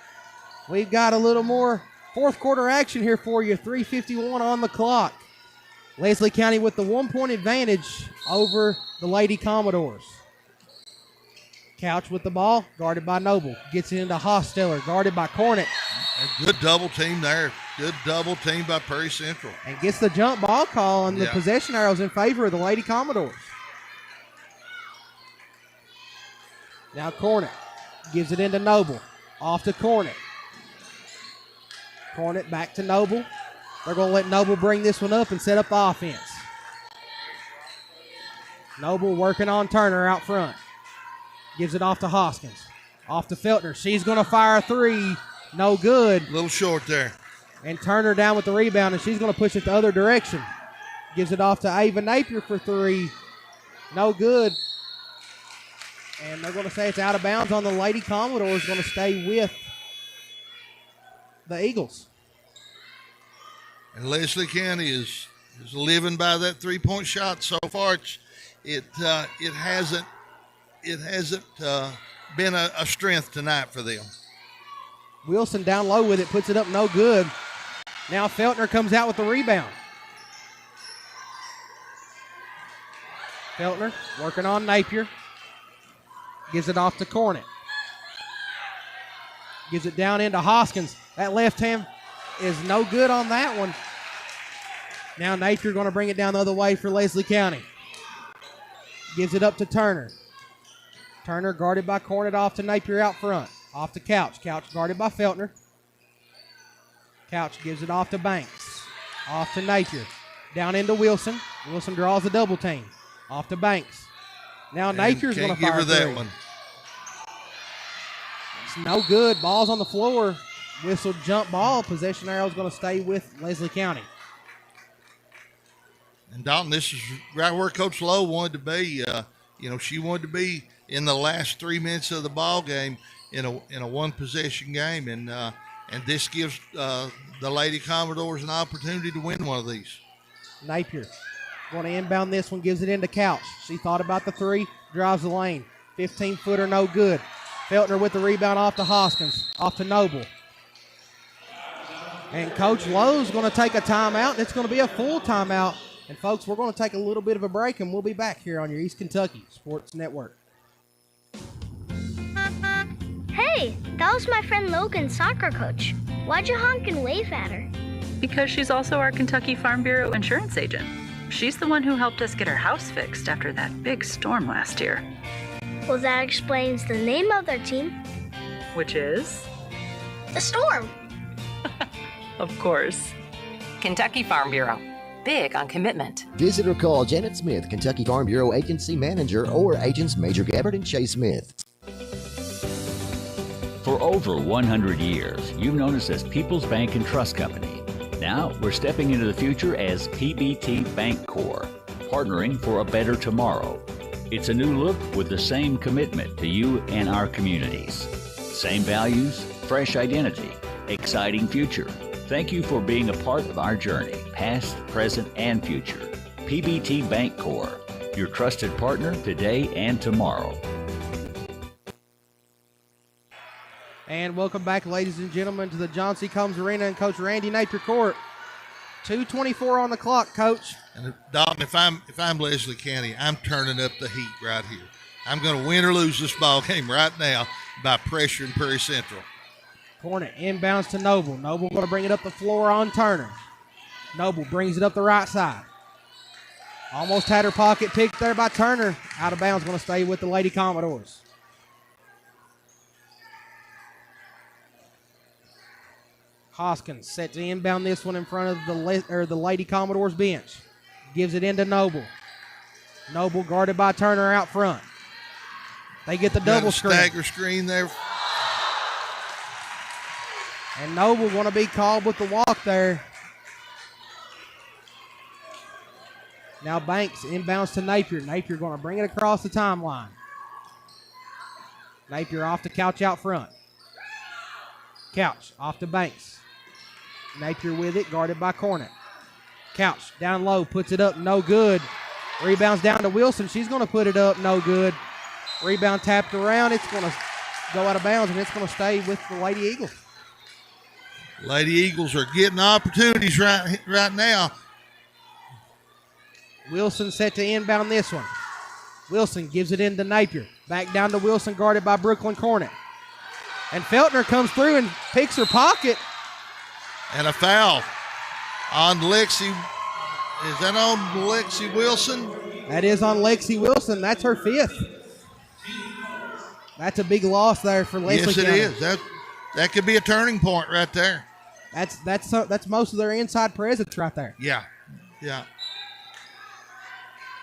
We've got a little more fourth quarter action here for you, 3:51 on the clock. Leslie County with the 1-point advantage over the Lady Commodores. Couch with the ball, guarded by Noble. Gets it into Hosteller, guarded by Cornet. A good double team there. Good double team by Prairie Central. And gets the jump ball call, and the possession arrows in favor of the Lady Commodores. Now Cornet Gives it into Noble. Off to Cornet. Cornet back to Noble. They're going to let Noble bring this one up and set up the offense. Noble working on Turner out front. Gives it off to Hoskins. Off to Feltner. She's going to fire a three. No good. A little short there. And Turner down with the rebound, and she's going to push it the other direction. Gives it off to Ava Napier for three. No good. And they're going to say it's out of bounds on the Lady Commodores. Going to stay with the Eagles. And Leslie County is living by that three-point shot so far. It hasn't been a strength tonight for them. Wilson down low with it, puts it up, no good. Now Feltner comes out with the rebound. Feltner working on Napier. Gives it off to Cornet. Gives it down into Hoskins. That left hand is no good on that one. Now Napier going to bring it down the other way for Leslie County. Gives it up to Turner. Turner guarded by Cornet, off to Napier out front. Off to Couch. Couch guarded by Feltner. Couch gives it off to Banks. Off to Napier. Down into Wilson. Wilson draws a double team. Off to Banks. Now Napier's going to fire give her that three. one. It's no good. Ball's on the floor. Whistle jump ball. Possession arrow is going to stay with Leslie County. And Dalton, this is right where Coach Lowe wanted to be. She wanted to be in the last 3 minutes of the ball game in a one possession game, and this gives the Lady Commodores an opportunity to win one of these. Napier going to inbound this one, gives it into Couch. She thought about the three, drives the lane. 15-footer, no good. Feltner with the rebound off to Hoskins, off to Noble. And Coach Lowe's going to take a timeout, and it's going to be a full timeout. And, folks, we're going to take a little bit of a break, and we'll be back here on your East Kentucky Sports Network. Hey, that was my friend Logan's soccer coach. Why'd you honk and wave at her? Because she's also our Kentucky Farm Bureau insurance agent. She's the one who helped us get our house fixed after that big storm last year. Well, that explains the name of their team. Which is? The Storm. Of course. Kentucky Farm Bureau. Big on commitment. Visit or call Janet Smith, Kentucky Farm Bureau Agency Manager, or agents Major Gabbard and Chase Smith. For over 100 years, you've known us as People's Bank and Trust Company. Now, we're stepping into the future as PBT Bancorp, partnering for a better tomorrow. It's a new look with the same commitment to you and our communities. Same values, fresh identity, exciting future. Thank you for being a part of our journey, past, present, and future. PBT Bancorp, your trusted partner today and tomorrow. And welcome back, ladies and gentlemen, to the John C. Combs Arena and Coach Randy Napier Court. 2:24 on the clock, Coach. And Dalton, if I'm Leslie County, I'm turning up the heat right here. I'm going to win or lose this ball game right now by pressuring Prairie Central. Cornet inbounds to Noble. Noble going to bring it up the floor on Turner. Noble brings it up the right side. Almost had her pocket picked there by Turner. Out of bounds, going to stay with the Lady Commodores. Hoskins set to inbound this one in front of the Lady Commodores bench. Gives it into Noble. Noble guarded by Turner out front. They get the double screen. Stagger screen there. And Noble going to be called with the walk there. Now Banks inbounds to Napier. Napier going to bring it across the timeline. Napier off to Couch out front. Couch off to Banks. Napier with it, guarded by Cornet. Couch down low, puts it up, no good. Rebounds down to Wilson. She's going to put it up, no good. Rebound tapped around. It's going to go out of bounds, and it's going to stay with the Lady Eagles. Lady Eagles are getting opportunities right now. Wilson set to inbound this one. Wilson gives it into Napier. Back down to Wilson, guarded by Brooklyn Cornet. And Feltner comes through and picks her pocket. And a foul on Lexi. Is that on Lexi Wilson? That is on Lexi Wilson. That's her fifth. That's a big loss there for Leslie County. Yes, it is. That could be a turning point right there. That's most of their inside presence right there. Yeah.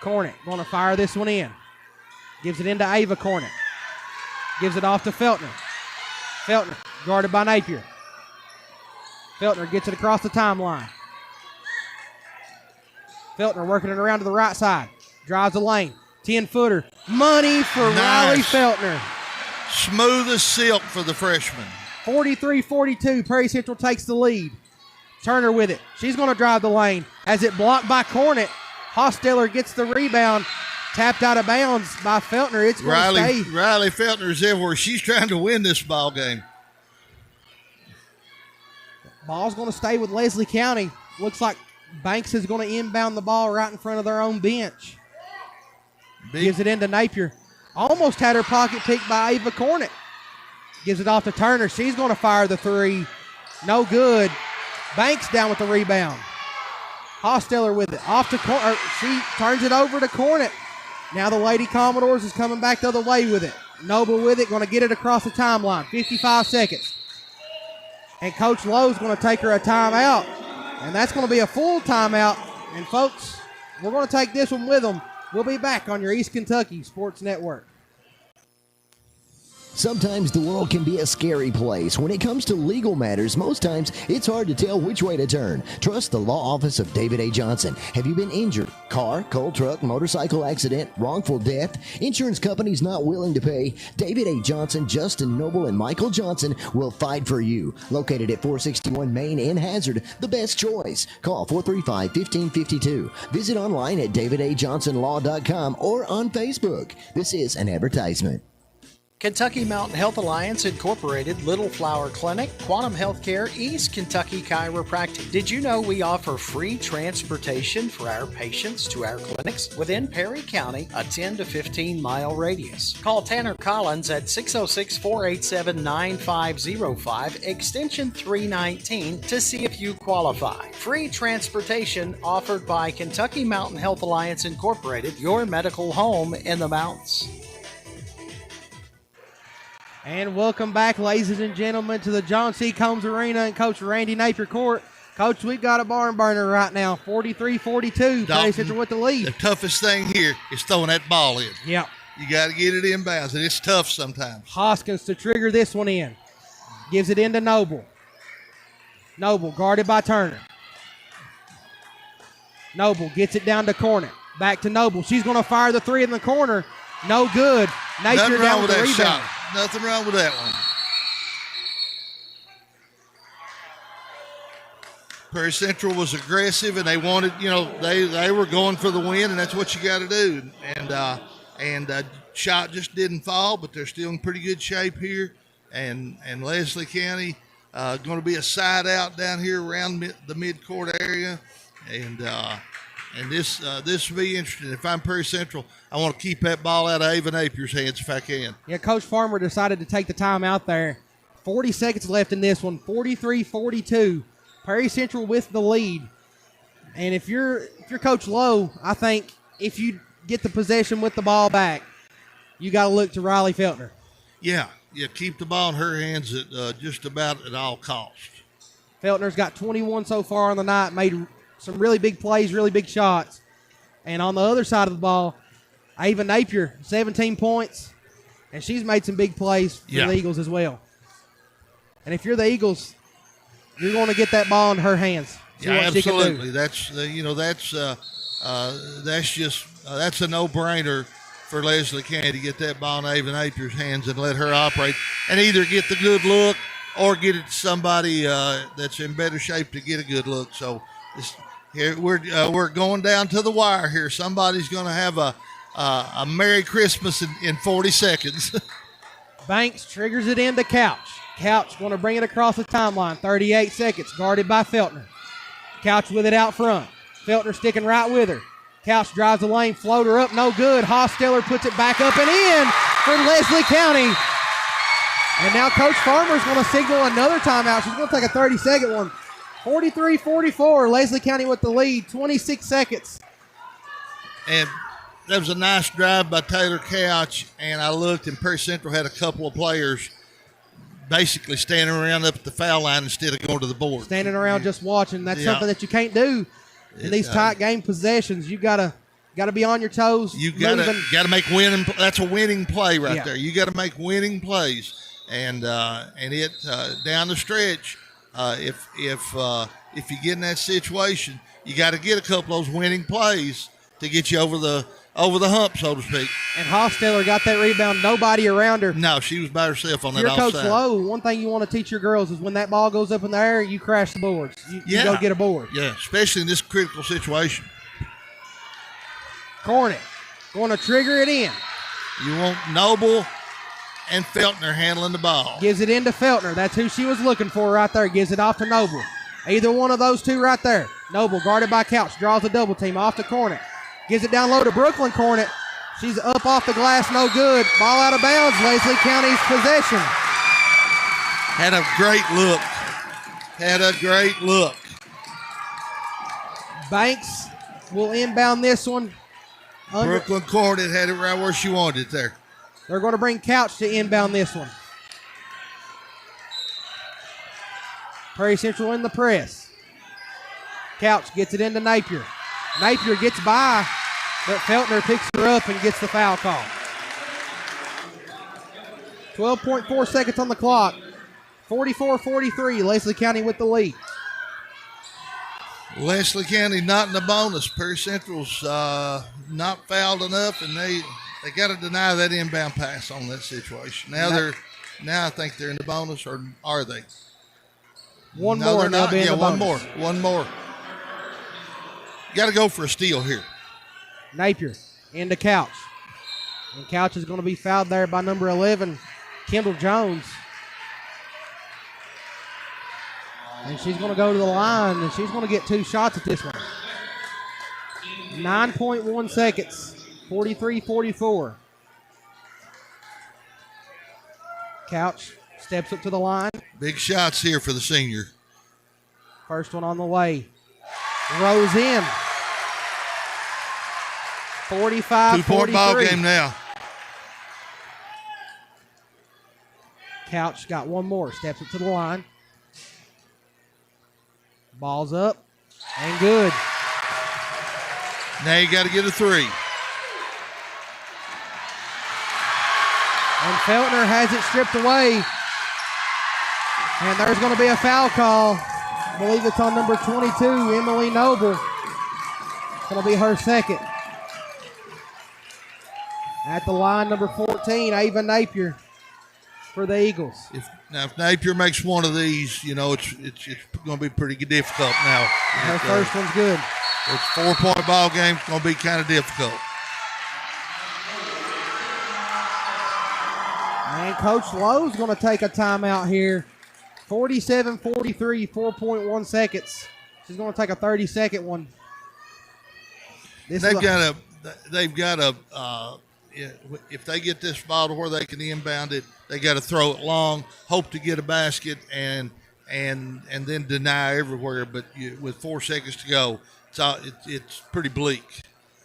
Cornett going to fire this one in. Gives it into Ava Cornett. Gives it off to Feltner. Feltner guarded by Napier. Feltner gets it across the timeline. Feltner working it around to the right side. Drives the lane. 10-footer. Money for Riley Feltner. Smooth as silk for the freshman. 43-42. Perry Central takes the lead. Turner with it. She's going to drive the lane. As it blocked by Cornett. Hosteller gets the rebound. Tapped out of bounds by Feltner. It's going to stay. Riley Feltner is everywhere. She's trying to win this ball game. Ball's going to stay with Leslie County. Looks like Banks is going to inbound the ball right in front of their own bench. Gives it into Napier. Almost had her pocket picked by Ava Cornett. Gives it off to Turner. She's going to fire the three. No good. Banks down with the rebound. Hosteller with it. Off to Cornett. She turns it over to Cornett. Now the Lady Commodores is coming back the other way with it. Noble with it. Going to get it across the timeline. 55 seconds. And Coach Lowe's going to take her a timeout. And that's going to be a full timeout. And, folks, we're going to take this one with them. We'll be back on your East Kentucky Sports Network. Sometimes the world can be a scary place. When it comes to legal matters, most times it's hard to tell which way to turn. Trust the law office of David A. Johnson. Have you been injured? Car, coal truck, motorcycle accident, wrongful death? Insurance companies not willing to pay? David A. Johnson, Justin Noble, and Michael Johnson will fight for you. Located at 461 Main in Hazard, the best choice. Call 435-1552. Visit online at davidajohnsonlaw.com or on Facebook. This is an advertisement. Kentucky Mountain Health Alliance Incorporated, Little Flower Clinic, Quantum Healthcare, East Kentucky Chiropractic. Did you know we offer free transportation for our patients to our clinics within Perry County, a 10 to 15 mile radius? Call Tanner Collins at 606-487-9505, extension 319 to see if you qualify. Free transportation offered by Kentucky Mountain Health Alliance Incorporated, your medical home in the mountains. And welcome back, ladies and gentlemen, to the John C. Combs Arena and Coach Randy Napier Court. Coach, we've got a barn burner right now, 43-42. Perry Central with the lead. The toughest thing here is throwing that ball in. Yep. You got to get it inbounds, and it's tough sometimes. Hoskins to trigger this one in. Gives it into Noble. Noble guarded by Turner. Noble gets it down to Cornett. Back to Noble. She's going to fire the three in the corner. No good. Napier down with the rebound. Shot. Nothing wrong with that one. Perry Central was aggressive, and they wanted, they were going for the win, and that's what you got to do. And shot just didn't fall, but they're still in pretty good shape here. And Leslie County going to be a side out down here around the midcourt area, and this will be interesting. If I'm Perry Central, I want to keep that ball out of Ava Napier's hands if I can. Yeah, Coach Farmer decided to take the time out there. 40 seconds left in this one, 43-42. Perry Central with the lead. And if you're Coach Lowe, I think if you get the possession with the ball back, you got to look to Riley Feltner. Yeah, keep the ball in her hands at just about at all costs. Feltner's got 21 so far on the night, made some really big plays, really big shots. And on the other side of the ball, Ava Napier, 17 points, and she's made some big plays for the Eagles as well. And if you're the Eagles, you're going to get that ball in her hands. Yeah, absolutely. That's that's a no-brainer for Leslie County to get that ball in Ava Napier's hands and let her operate and either get the good look or get it to somebody that's in better shape to get a good look. So here we're going down to the wire here. Somebody's going to have a Merry Christmas in 40 seconds. Banks triggers it into Couch. Couch going to bring it across the timeline. 38 seconds, guarded by Feltner. Couch with it out front. Feltner sticking right with her. Couch drives the lane, floater up, no good. Hosteller puts it back up and in for Leslie County. And now Coach Farmer's going to signal another timeout. She's going to take a 30-second one. 43-44, Leslie County with the lead, 26 seconds. And that was a nice drive by Taylor Couch, and I looked, and Perry Central had a couple of players basically standing around up at the foul line instead of going to the board. Standing around just watching. That's Yeah. something that you can't do in these tight game possessions. You gotta be on your toes. You gotta make winning. That's a winning play right Yeah. there. You got to make winning plays, and it down the stretch. If you get in that situation, you got to get a couple of those winning plays to get you over the hump, so to speak. And Hofstetter got that rebound. Nobody around her. No, she was by herself on that You're offside. Coach Lowe. One thing you want to teach your girls is when that ball goes up in the air, you crash the boards. You go get a board. Yeah, especially in this critical situation. Cornet going to trigger it in. You want Noble and Feltner handling the ball. Gives it into Feltner. That's who she was looking for right there. Gives it off to Noble. Either one of those two right there. Noble guarded by Couch. Draws a double team off to Cornet. Gives it down low to Brooklyn Cornet. She's up off the glass. No good. Ball out of bounds. Leslie County's possession. Had a great look. Banks will inbound this one. Brooklyn Cornet had it right where she wanted it there. They're going to bring Couch to inbound this one. Prairie Central in the press. Couch gets it into Napier. Napier gets by, but Feltner picks her up and gets the foul call. 12.4 seconds on the clock. 44-43, Leslie County with the lead. Leslie County not in the bonus. Perry Central's not fouled enough, and they got to deny that inbound pass on that situation. Now I think they're in the bonus, or are they? One no, more. They're not. Yeah, one more. Got to go for a steal here. Napier into Couch. And Couch is going to be fouled there by number 11, Kendall Jones. And she's going to go to the line, and she's going to get 2 shots at this one. 9.1 seconds, 43-44. Couch steps up to the line. Big shots here for the senior. First one on the way. Rose in. 45-43. 2-point ball game now. Couch got one more. Steps up to the line. Ball's up and good. Now you got to get a 3. And Feltner has it stripped away. And there's going to be a foul call. I believe it's on number 22, Emily Noble. It's going to be her second. At the line, number 14, Ava Napier for the Eagles. If Napier makes one of these, it's going to be pretty difficult now. Her first one's good. It's 4-point ball game. It's going to be kind of difficult. And Coach Lowe's going to take a timeout here. 47-43, 4.1 seconds. She's going to take a 30-second one. They've got to, if they get this ball to where they can inbound it, they got to throw it long, hope to get a basket, and then deny everywhere. But with 4 seconds to go, it's pretty bleak.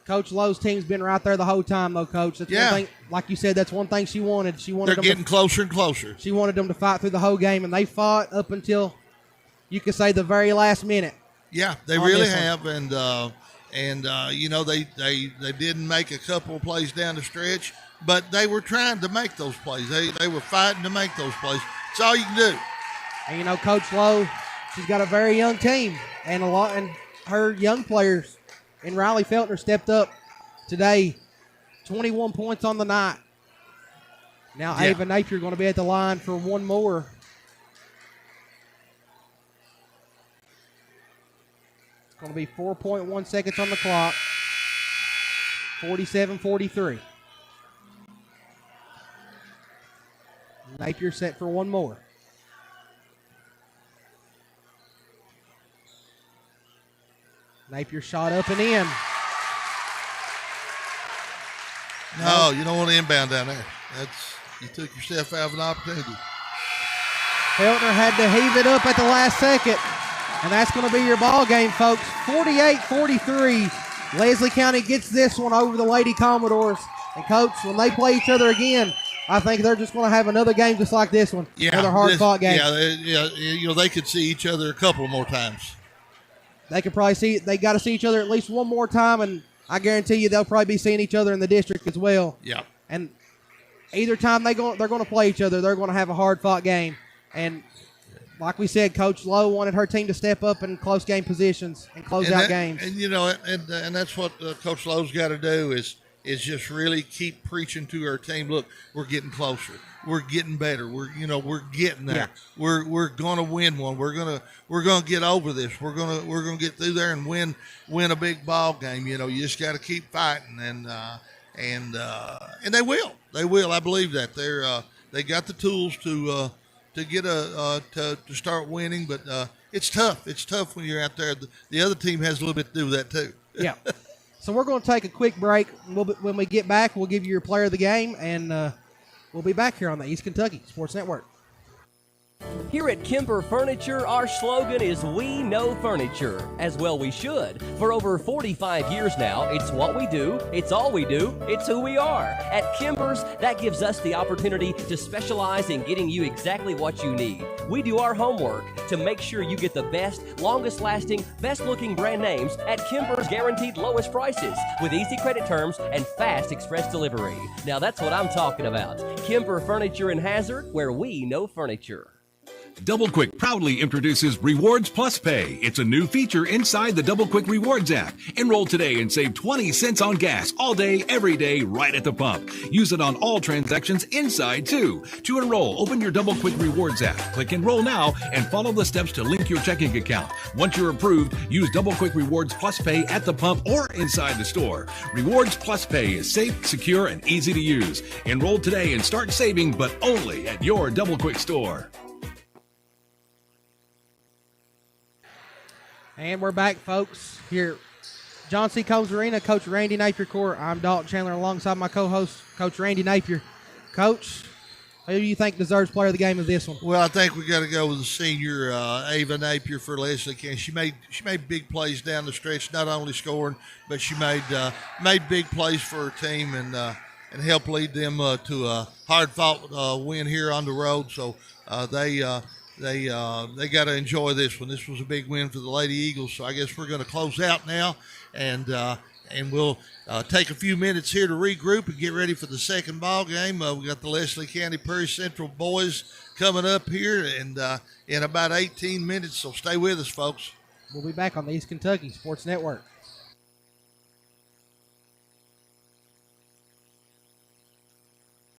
Coach Lowe's team's been right there the whole time, though, Coach. That's one thing, like you said, that's one thing she wanted. They're getting closer and closer. She wanted them to fight through the whole game, and they fought up until, you could say, the very last minute. Yeah, they really have, and they didn't make a couple of plays down the stretch, but they were trying to make those plays. They were fighting to make those plays. That's all you can do. And Coach Lowe, she's got a very young team, and her young players. And Riley Feltner stepped up today, 21 points on the night. Now Ava Napier going to be at the line for one more. It's going to be 4.1 seconds on the clock. 47-43. Napier set for one more. Napier shot up and in. No, you don't want to inbound down there. You took yourself out of an opportunity. Feltner had to heave it up at the last second. And that's going to be your ball game, folks. 48-43. Leslie County gets this one over the Lady Commodores. And, Coach, when they play each other again, I think they're just going to have another game just like this one. Yeah, another hard-fought game. Yeah, they could see each other a couple more times. They could probably they got to see each other at least one more time, and I guarantee you they'll probably be seeing each other in the district as well. Yeah. And either time they're going to play each other, they're going to have a hard-fought game. And like we said, Coach Lowe wanted her team to step up in close game positions and close out games. And, and that's what Coach Lowe's got to do is just really keep preaching to our team. Look, we're getting closer. We're getting better. We're getting there. Yeah. We're gonna win one. We're gonna get over this. We're gonna get through there and win a big ball game. You just got to keep fighting, and they will. They will. I believe that they got the tools to get to start winning. But it's tough. It's tough when you're out there. The other team has a little bit to do with that too. Yeah. So we're going to take a quick break. When we get back, we'll give you your player of the game, and we'll be back here on the East Kentucky Sports Network. Here at Kemper Furniture, our slogan is "We know furniture." As well we should. For over 45 years now, it's what we do, it's all we do, it's who we are. At Kemper's, that gives us the opportunity to specialize in getting you exactly what you need. We do our homework to make sure you get the best, longest lasting, best looking brand names at Kemper's guaranteed lowest prices with easy credit terms and fast express delivery. Now that's what I'm talking about. Kemper Furniture in Hazard, where we know furniture. Double Quick proudly introduces Rewards Plus Pay. It's a new feature inside the Double Quick Rewards app. Enroll today and save 20 cents on gas all day, every day, right at the pump. Use it on all transactions inside, too. To enroll, open your Double Quick Rewards app. Click Enroll now and follow the steps to link your checking account. Once you're approved, use Double Quick Rewards Plus Pay at the pump or inside the store. Rewards Plus Pay is safe, secure, and easy to use. Enroll today and start saving, but only at your Double Quick store. And we're back, folks, here John C. Combs Arena, Coach Randy Napier Court. I'm Dalton Chandler alongside my co-host, Coach Randy Napier. Coach, who do you think deserves player of the game of this one? Well, I think we got to go with the senior Ava Napier for Leslie County. She made big plays down the stretch, not only scoring, but she made big plays for her team and helped lead them to a hard-fought win here on the road. So they got to enjoy this one. This was a big win for the Lady Eagles. So I guess we're going to close out now, and we'll take a few minutes here to regroup and get ready for the second ball game. We got the Leslie County Prairie Central boys coming up here, and in about 18 minutes. So stay with us, folks. We'll be back on the East Kentucky Sports Network.